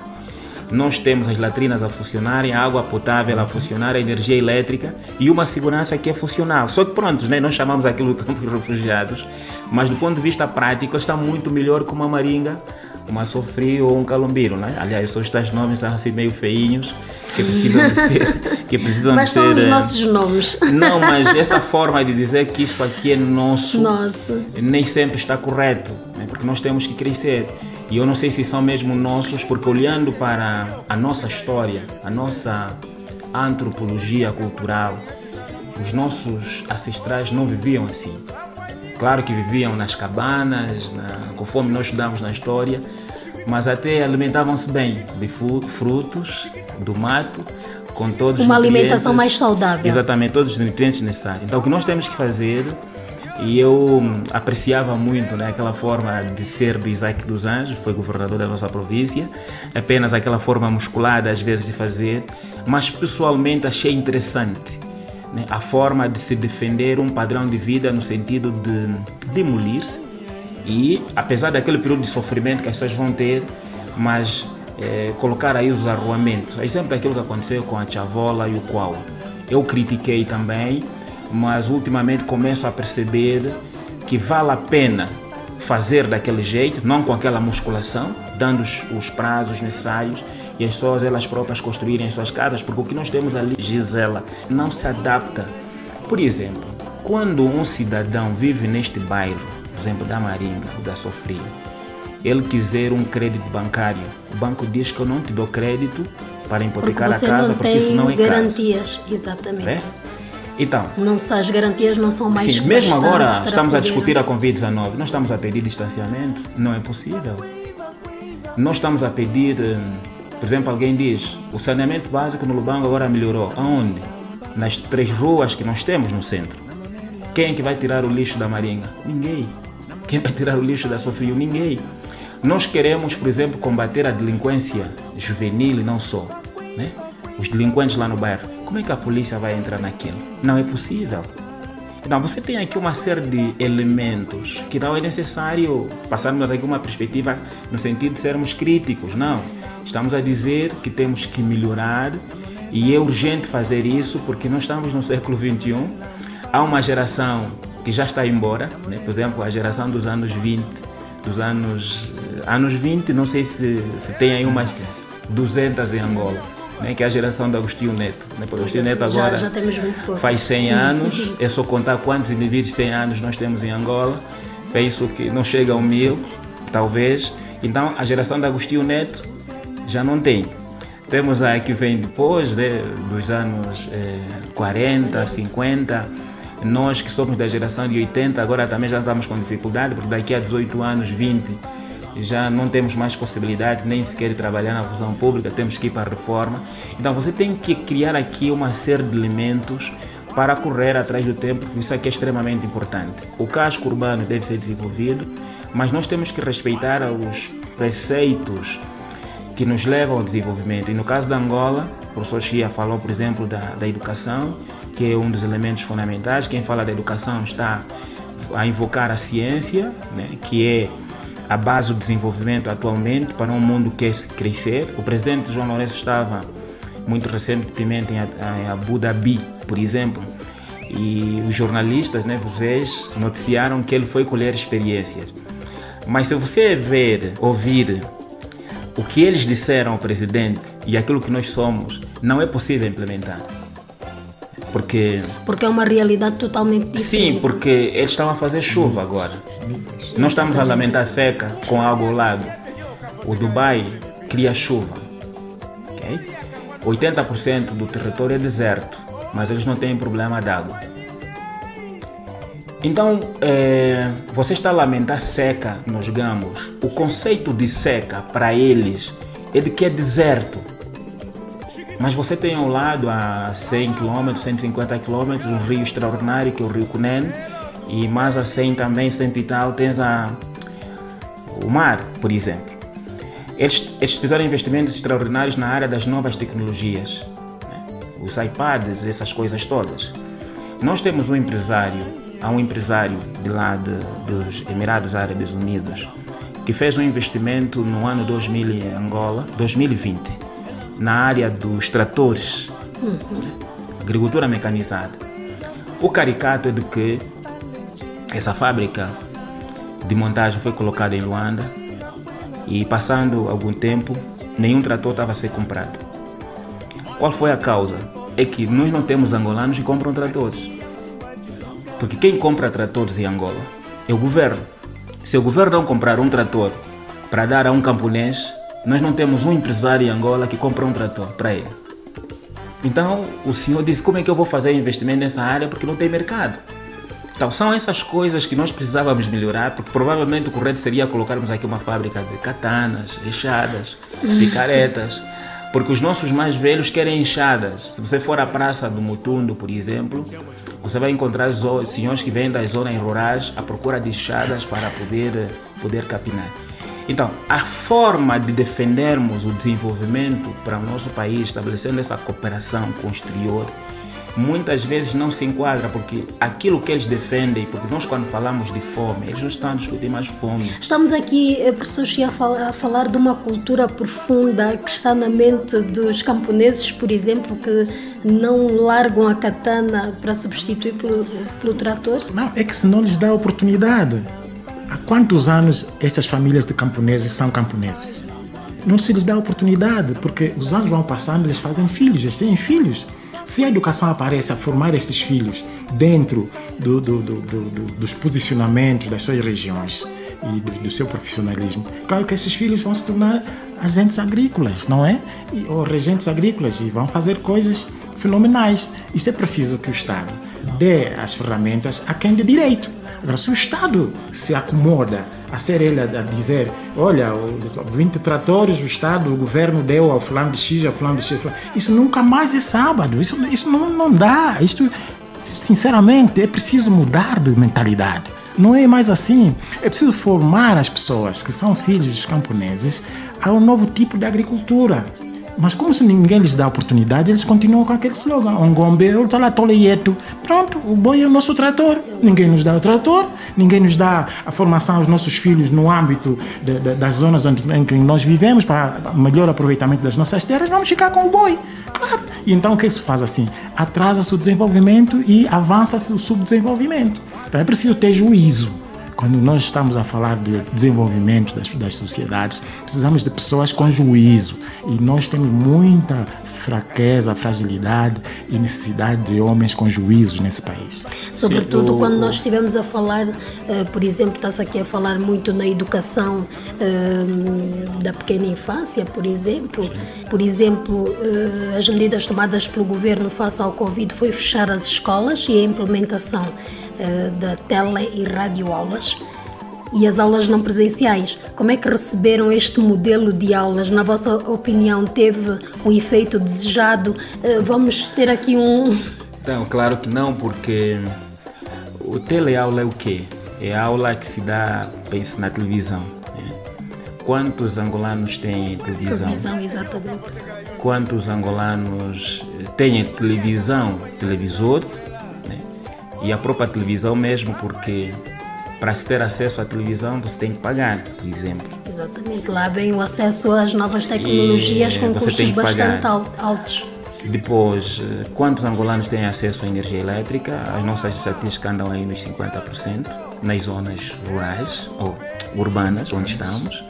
Nós temos as latrinas a funcionarem, a água potável a funcionar, a energia elétrica e uma segurança que é funcional. Só que pronto, né? Nós chamamos aquilo de campo de refugiados, mas do ponto de vista prático está muito melhor que uma Maringa, uma Sofri ou um Calombeiro, né? Aliás, só estes nomes são assim meio feinhos, que precisam de ser... mas são os nossos nomes. Não, mas essa forma de dizer que isso aqui é nosso, nem sempre está correto, né? Porque nós temos que crescer. E eu não sei se são mesmo nossos, porque olhando para a nossa história, a nossa antropologia cultural, os nossos ancestrais não viviam assim. Claro que viviam nas cabanas, conforme nós estudamos na história, mas até alimentavam-se bem de frutos, do mato, com todos os nutrientes. Uma alimentação mais saudável. Exatamente, todos os nutrientes necessários. Então o que nós temos que fazer, e eu apreciava muito, né, aquela forma de ser de Isaac dos Anjos, foi governador da nossa província, apenas aquela forma musculada às vezes de fazer, mas pessoalmente achei interessante, né, a forma de se defender um padrão de vida no sentido de demolir-se e, apesar daquele período de sofrimento que as pessoas vão ter, mas colocar aí os arruamentos. É sempre aquilo que aconteceu com a Tchavola e o Quau. Eu critiquei também, mas ultimamente começo a perceber que vale a pena fazer daquele jeito, não com aquela musculação, dando os prazos necessários e as pessoas elas próprias construírem suas casas, porque o que nós temos ali, Gisela, não se adapta. Por exemplo, quando um cidadão vive neste bairro, por exemplo, da Maringa ou da Sofria, ele quiser um crédito bancário, o banco diz que eu não te dou crédito para hipotecar a casa, porque isso não é garantias, exatamente. É? Então, as garantias não são mais. Sim, mesmo agora estamos a discutir a Covid-19, nós estamos a pedir distanciamento, não é possível. Nós estamos a pedir, por exemplo, alguém diz, o saneamento básico no Lubango agora melhorou. Aonde? Nas 3 ruas que nós temos no centro. Quem é que vai tirar o lixo da Maringa? Ninguém. Quem vai tirar o lixo da Sofria? Ninguém. Nós queremos, por exemplo, combater a delinquência juvenil e não só, né? Os delinquentes lá no bairro. Como é que a polícia vai entrar naquilo? Não é possível. Então, você tem aqui uma série de elementos que não é necessário passarmos aqui uma perspectiva no sentido de sermos críticos, não. Estamos a dizer que temos que melhorar e é urgente fazer isso porque nós estamos no século XXI. Há uma geração que já está embora, né? Por exemplo, a geração dos anos 20, anos 20, não sei se tem aí umas 200 em Angola. Né, que é a geração do Agostinho Neto. Né? Agostinho Neto agora já temos muito pouco. Faz 100 anos, é só contar quantos indivíduos de 100 anos nós temos em Angola, penso que não chega a 1000, talvez. Então a geração do Agostinho Neto já não tem. Temos a que vem depois, né, dos anos 40, 50, nós que somos da geração de 80, agora também já estamos com dificuldade, porque daqui a 18 anos, 20, já não temos mais possibilidade nem sequer de trabalhar na função pública, temos que ir para a reforma. Então você tem que criar aqui uma série de elementos para correr atrás do tempo, isso aqui é extremamente importante. O casco urbano deve ser desenvolvido, mas nós temos que respeitar os preceitos que nos levam ao desenvolvimento. E no caso da Angola, o professor Chia falou, por exemplo, da educação, que é um dos elementos fundamentais. Quem fala da educação está a invocar a ciência, né, que é a base do desenvolvimento atualmente para um mundo que quer crescer. O presidente João Lourenço estava muito recentemente em Abu Dhabi, por exemplo, e os jornalistas, né, vocês noticiaram que ele foi colher experiências. Mas se você ouvir o que eles disseram ao presidente e aquilo que nós somos, não é possível implementar. Porque é uma realidade totalmente diferente. Sim, porque eles estão a fazer chuva agora. Nós estamos a lamentar seca com água ao lado. O Dubai cria chuva. Okay? 80% do território é deserto, mas eles não têm problema de água. Então, você está a lamentar seca nos Gamos. O conceito de seca para eles é de que é deserto. Mas você tem ao lado, a 100 km, 150 km, um rio extraordinário, que é o Rio Cunene, e mais a 100 também, 100 e tal, tens o mar, por exemplo. Eles fizeram investimentos extraordinários na área das novas tecnologias, né? Os iPads, essas coisas todas. Nós temos um empresário de lá dos Emirados Árabes Unidos, que fez um investimento no ano 2000 em Angola, 2020, na área dos tratores, agricultura mecanizada. O caricato é de que essa fábrica de montagem foi colocada em Luanda e, passando algum tempo, nenhum trator estava a ser comprado. Qual foi a causa? É que nós não temos angolanos que compram tratores. Porque quem compra tratores em Angola é o governo. Se o governo não comprar um trator para dar a um camponês, nós não temos um empresário em Angola que compra um trator para ele. Então o senhor disse: como é que eu vou fazer investimento nessa área porque não tem mercado? Então são essas coisas que nós precisávamos melhorar, porque provavelmente o correto seria colocarmos aqui uma fábrica de katanas, enxadas, picaretas, porque os nossos mais velhos querem enxadas. Se você for à Praça do Mutundo, por exemplo, você vai encontrar senhores que vêm das zonas rurais à procura de enxadas para poder capinar. Então, a forma de defendermos o desenvolvimento para o nosso país, estabelecendo essa cooperação com o exterior, muitas vezes não se enquadra, porque aquilo que eles defendem, porque nós quando falamos de fome, eles não estão a discutir mais fome. Estamos aqui, professor Xi, a falar de uma cultura profunda que está na mente dos camponeses, por exemplo, que não largam a katana para substituir pelo trator? Não, é que se não lhes dá oportunidade. Há quantos anos estas famílias de camponeses são camponeses? Não se lhes dá oportunidade, porque os anos vão passando, eles fazem filhos, eles têm filhos. Se a educação aparece a formar esses filhos dentro dos posicionamentos das suas regiões e do seu profissionalismo, claro que esses filhos vão se tornar agentes agrícolas, não é? Ou regentes agrícolas, e vão fazer coisas fenomenais. Isto é preciso que o Estado dê as ferramentas a quem de direito. Agora, se o Estado se acomoda a ser ele a dizer: olha, 20 tratores o Estado, o governo deu ao fulano de X, ao fulano de X, isso nunca mais é sábado, isso não dá. Isto, sinceramente, é preciso mudar de mentalidade. Não é mais assim. É preciso formar as pessoas que são filhos dos camponeses a um novo tipo de agricultura. Mas como se ninguém lhes dá oportunidade, eles continuam com aquele slogan: Ongombe, toleieto. Pronto, o boi é o nosso trator. Ninguém nos dá o trator, ninguém nos dá a formação aos nossos filhos no âmbito das zonas em que nós vivemos para melhor aproveitamento das nossas terras. Vamos ficar com o boi. Claro. E então o que se faz assim? Atrasa-se o desenvolvimento e avança-se o subdesenvolvimento. Então é preciso ter juízo. Quando nós estamos a falar de desenvolvimento das sociedades, precisamos de pessoas com juízo. E nós temos muita fraqueza, fragilidade e necessidade de homens com juízos nesse país. Sobretudo quando nós estivemos a falar, por exemplo, está-se aqui a falar muito na educação da pequena infância, por exemplo. Sim. Por exemplo, as medidas tomadas pelo governo face ao Covid foi fechar as escolas e a implementação da tele e radioaulas e as aulas não presenciais. Como é que receberam este modelo de aulas? Na vossa opinião, teve o efeito desejado? Vamos ter aqui Não, claro que não, porque o teleaula é o quê? É a aula que se dá, penso, na televisão. Né? Quantos angolanos têm televisão? Televisão, exatamente. Quantos angolanos têm televisor? E a própria televisão mesmo, porque para se ter acesso à televisão você tem que pagar, por exemplo. Exatamente, lá vem o acesso às novas tecnologias com custos bastante altos. Depois, quantos angolanos têm acesso à energia elétrica? As nossas estatísticas andam aí nos 50%, nas zonas rurais ou urbanas, onde estamos.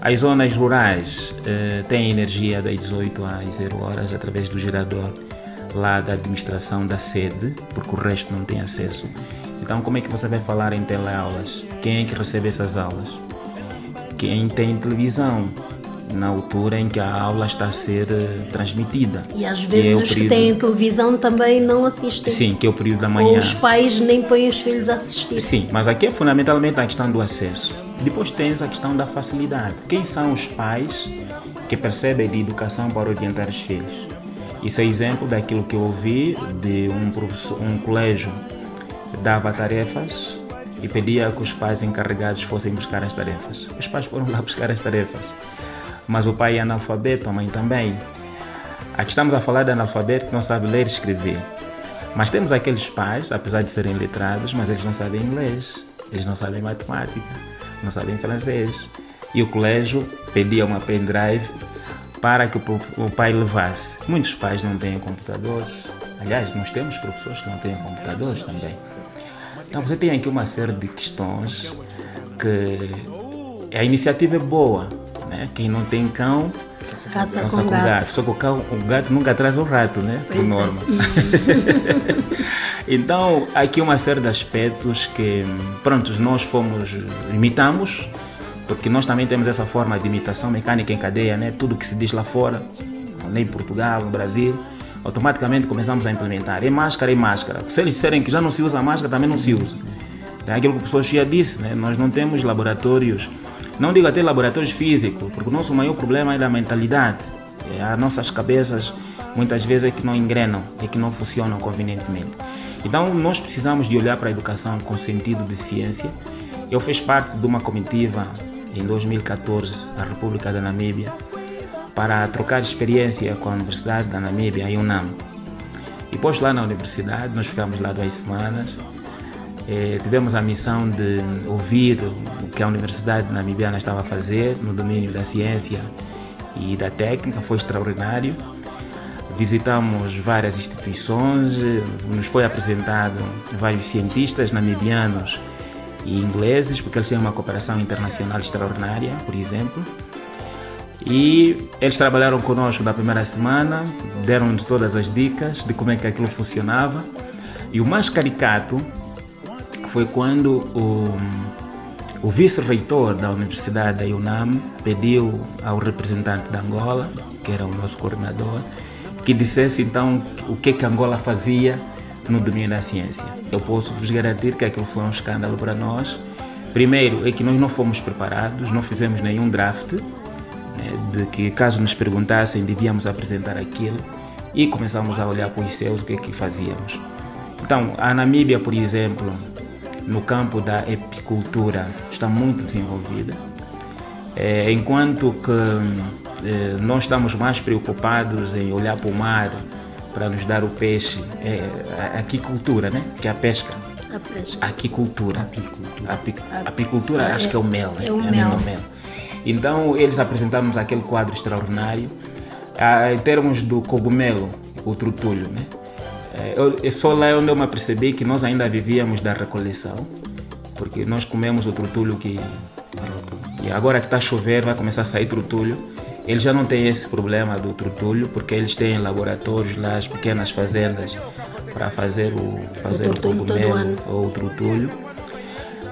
As zonas rurais têm energia das 18 às 0 horas através do gerador lá da administração da sede, porque o resto não tem acesso. Então como é que você vai falar em teleaulas? Quem é que recebe essas aulas? Quem tem televisão, na altura em que a aula está a ser transmitida. E às vezes os que têm televisão também não assistem. Sim, que é o período da manhã. Ou os pais nem põem os filhos a assistir. Sim, mas aqui é fundamentalmente a questão do acesso. Depois tens a questão da facilidade. Quem são os pais que percebem de educação para orientar os filhos? Isso é exemplo daquilo que eu ouvi de um colégio dava tarefas e pedia que os pais encarregados fossem buscar as tarefas. Os pais foram lá buscar as tarefas, mas o pai é analfabeto, a mãe também. Aqui estamos a falar de analfabeto que não sabe ler e escrever. Mas temos aqueles pais, apesar de serem letrados, mas eles não sabem inglês, eles não sabem matemática, não sabem francês. E o colégio pedia uma pendrive para que o pai levasse. Muitos pais não têm computadores. Aliás, nós temos professores que não têm computadores também. Então você tem aqui uma série de questões que a iniciativa é boa, né? Quem não tem cão, caça com gato. Só que o gato nunca traz o rato, né? Por norma. Então, aqui uma série de aspectos que, pronto, nós imitamos, porque nós também temos essa forma de imitação mecânica em cadeia, né? Tudo que se diz lá fora, em Portugal, no Brasil, automaticamente começamos a implementar. É máscara. Se eles disserem que já não se usa máscara, também não se usa. Então, aquilo que o professor Chia disse, né? Nós não temos laboratórios, não digo até laboratórios físicos, porque o nosso maior problema é da mentalidade. As nossas cabeças, muitas vezes, é que não engrenam, é que não funcionam convenientemente. Então, nós precisamos de olhar para a educação com sentido de ciência. Eu fiz parte de uma comitiva em 2014, na República da Namíbia, para trocar experiência com a Universidade da Namíbia, a UNAM. E depois lá na universidade, nós ficamos lá 2 semanas, tivemos a missão de ouvir o que a Universidade Namibiana estava a fazer no domínio da ciência e da técnica, foi extraordinário. Visitamos várias instituições, nos foi apresentado vários cientistas namibianos e ingleses, porque eles têm uma cooperação internacional extraordinária, por exemplo. E eles trabalharam conosco na primeira semana, deram-nos todas as dicas de como é que aquilo funcionava. E o mais caricato foi quando o vice-reitor da Universidade da UNAM pediu ao representante da Angola, que era o nosso coordenador, que dissesse então o que Angola fazia no domínio da ciência. Eu posso vos garantir que aquilo foi um escândalo para nós. Primeiro é que nós não fomos preparados, não fizemos nenhum draft, de que caso nos perguntassem devíamos apresentar aquilo, e começamos a olhar para os céus o que é que fazíamos. Então, a Namíbia, por exemplo, no campo da epicultura está muito desenvolvida, enquanto que nós estamos mais preocupados em olhar para o mar para nos dar o peixe, a aquicultura, né? Que é a pesca. A aquicultura. A apicultura acho que é o mel, né? É o mel. Então eles apresentaram-nos aquele quadro extraordinário em termos do cogumelo, o trutulho, né? Só lá onde eu me apercebi que nós ainda vivíamos da recoleção, porque nós comemos o trutulho e agora que está a chover vai começar a sair trutulho. Eles já não têm esse problema do trutulho, porque eles têm laboratórios lá, as pequenas fazendas, para fazer o cogumelo ou o trutulho.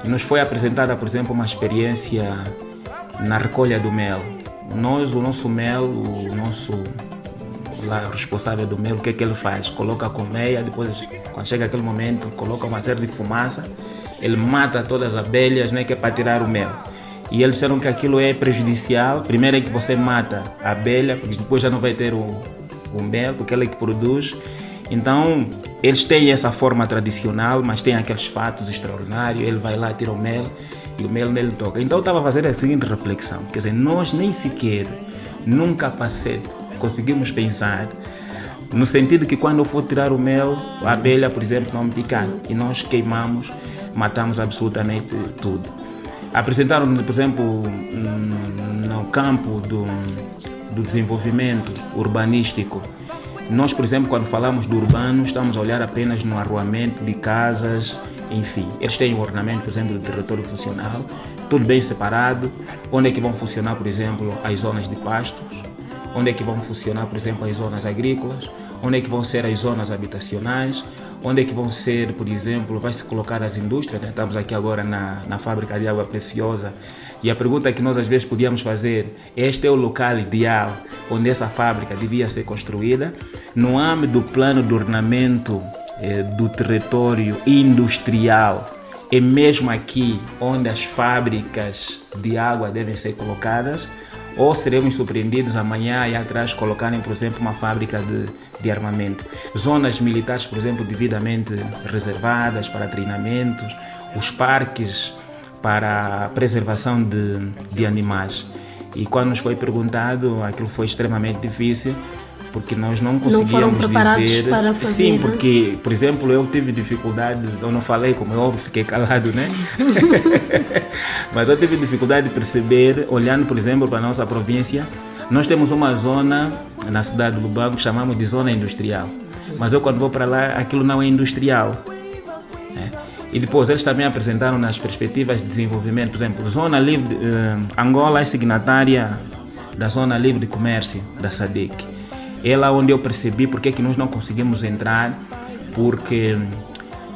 E nos foi apresentada, por exemplo, uma experiência na recolha do mel. O nosso mel, o nosso responsável do mel, o que é que ele faz? Coloca a colmeia, depois, quando chega aquele momento, coloca uma série de fumaça, ele mata todas as abelhas, né, que é para tirar o mel. E eles disseram que aquilo é prejudicial. Primeiro é que você mata a abelha, depois já não vai ter o mel, porque ela é que produz. Então, eles têm essa forma tradicional, mas tem aqueles fatos extraordinários. Ele vai lá, tira o mel e o mel nele toca. Então, eu estava a fazer a seguinte reflexão. Quer dizer, nós nem sequer, nunca conseguimos pensar no sentido que quando eu for tirar o mel, a abelha, por exemplo, não me picar. E nós queimamos, matamos absolutamente tudo. Apresentaram-nos, por exemplo, no campo do desenvolvimento urbanístico. Nós, por exemplo, quando falamos do urbano, estamos a olhar apenas no arruamento de casas, enfim. Eles têm o ordenamento, por exemplo, do território funcional, tudo bem separado. Onde é que vão funcionar, por exemplo, as zonas de pastos? Onde é que vão funcionar, por exemplo, as zonas agrícolas? Onde é que vão ser as zonas habitacionais? Onde é que vão ser, por exemplo, vai se colocar as indústrias, né? Estamos aqui agora na fábrica de água preciosa, e a pergunta que nós às vezes podíamos fazer, este é o local ideal onde essa fábrica devia ser construída, no âmbito do plano de ordenamento do território industrial, é mesmo aqui onde as fábricas de água devem ser colocadas, ou seremos surpreendidos amanhã e atrás colocarem, por exemplo, uma fábrica de armamento. Zonas militares, por exemplo, devidamente reservadas para treinamentos, os parques para a preservação de animais. E quando nos foi perguntado, aquilo foi extremamente difícil, porque nós não conseguíamos não foram preparados dizer... para fazer. Sim, porque, por exemplo, eu tive dificuldade, eu não falei, como eu fiquei calado, né? Mas eu tive dificuldade de perceber, olhando, por exemplo, para a nossa província, nós temos uma zona na cidade do Lubango que chamamos de zona industrial. Mas eu, quando vou para lá, aquilo não é industrial. E depois eles também apresentaram nas perspectivas de desenvolvimento, por exemplo, Zona Livre, Angola é signatária da Zona Livre de Comércio, da SADC. É lá onde eu percebi porque é que nós não conseguimos entrar, porque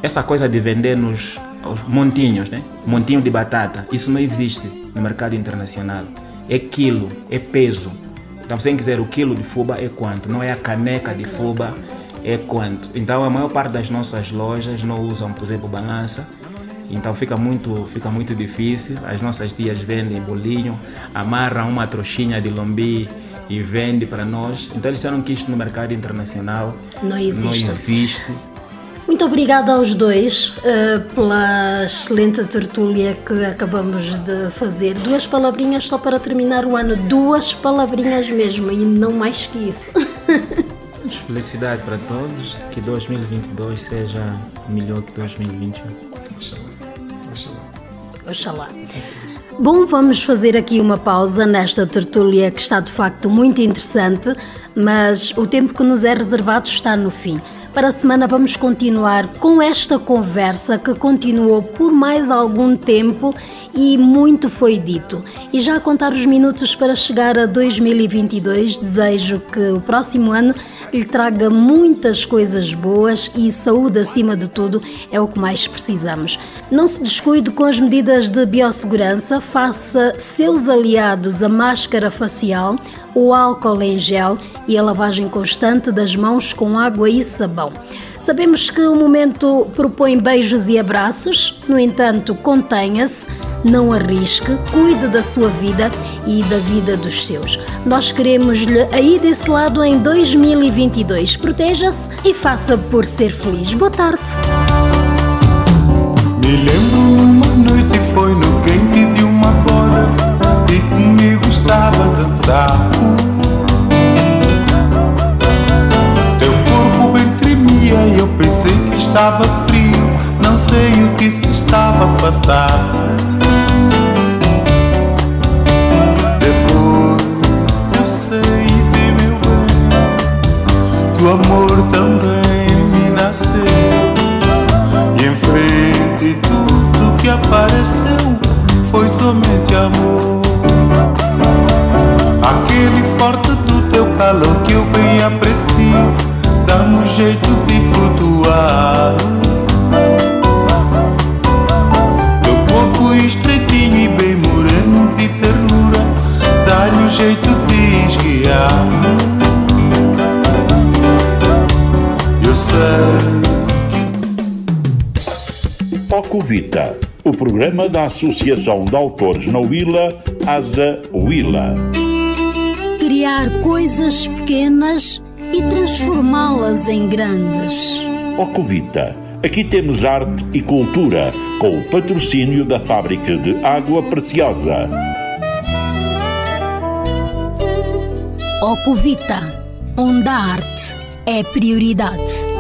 essa coisa de vender nos montinhos, né? Montinho de batata, isso não existe no mercado internacional. É quilo, é peso. Então, se você quiser o quilo de fubá é quanto? Não é a caneca de fubá, é quanto? Então, a maior parte das nossas lojas não usam, por exemplo, balança. Então, fica muito difícil. As nossas tias vendem bolinho, amarram uma trouxinha de lombi e vende para nós. Então, eles disseram que isto no mercado internacional não existe. Muito obrigada aos dois pela excelente tertúlia que acabamos de fazer. 2 palavrinhas só para terminar o ano. 2 palavrinhas mesmo e não mais que isso. Felicidade para todos. Que 2022 seja melhor que 2021. Oxalá. Bom, vamos fazer aqui uma pausa nesta tertúlia que está de facto muito interessante, mas o tempo que nos é reservado está no fim. Para a semana vamos continuar com esta conversa que continuou por mais algum tempo e muito foi dito. E já a contar os minutos para chegar a 2022, desejo que o próximo ano lhe traga muitas coisas boas e saúde acima de tudo é o que mais precisamos. Não se descuide com as medidas de biossegurança, faça seus aliados a máscara facial, o álcool em gel e a lavagem constante das mãos com água e sabão. Sabemos que o momento propõe beijos e abraços, no entanto, contenha-se, não arrisque, cuide da sua vida e da vida dos seus. Nós queremos-lhe aí desse lado em 2022. Proteja-se e faça por ser feliz. Boa tarde. Me lembro uma noite foi no quente de uma boda e comigo estava a dançar. Teu corpo bem tremia e eu pensei que estava frio, não sei o que se estava a passar. Depois eu sei e vi, meu bem, que o amor também me nasceu. E em frente tudo que apareceu foi somente amor. Aquele forte do teu calor que eu bem aprecio, dá-me um jeito de flutuar. Teu corpo estreitinho e bem moreno de ternura, dá-lhe um jeito de esguiar. Eu sei. Ocuvita, o programa da Associação de Autores na Huila, Asa Huila. Criar coisas pequenas e transformá-las em grandes. Ocuvita, aqui temos arte e cultura, com o patrocínio da Fábrica de Água Preciosa. Ocuvita, onde a arte é prioridade.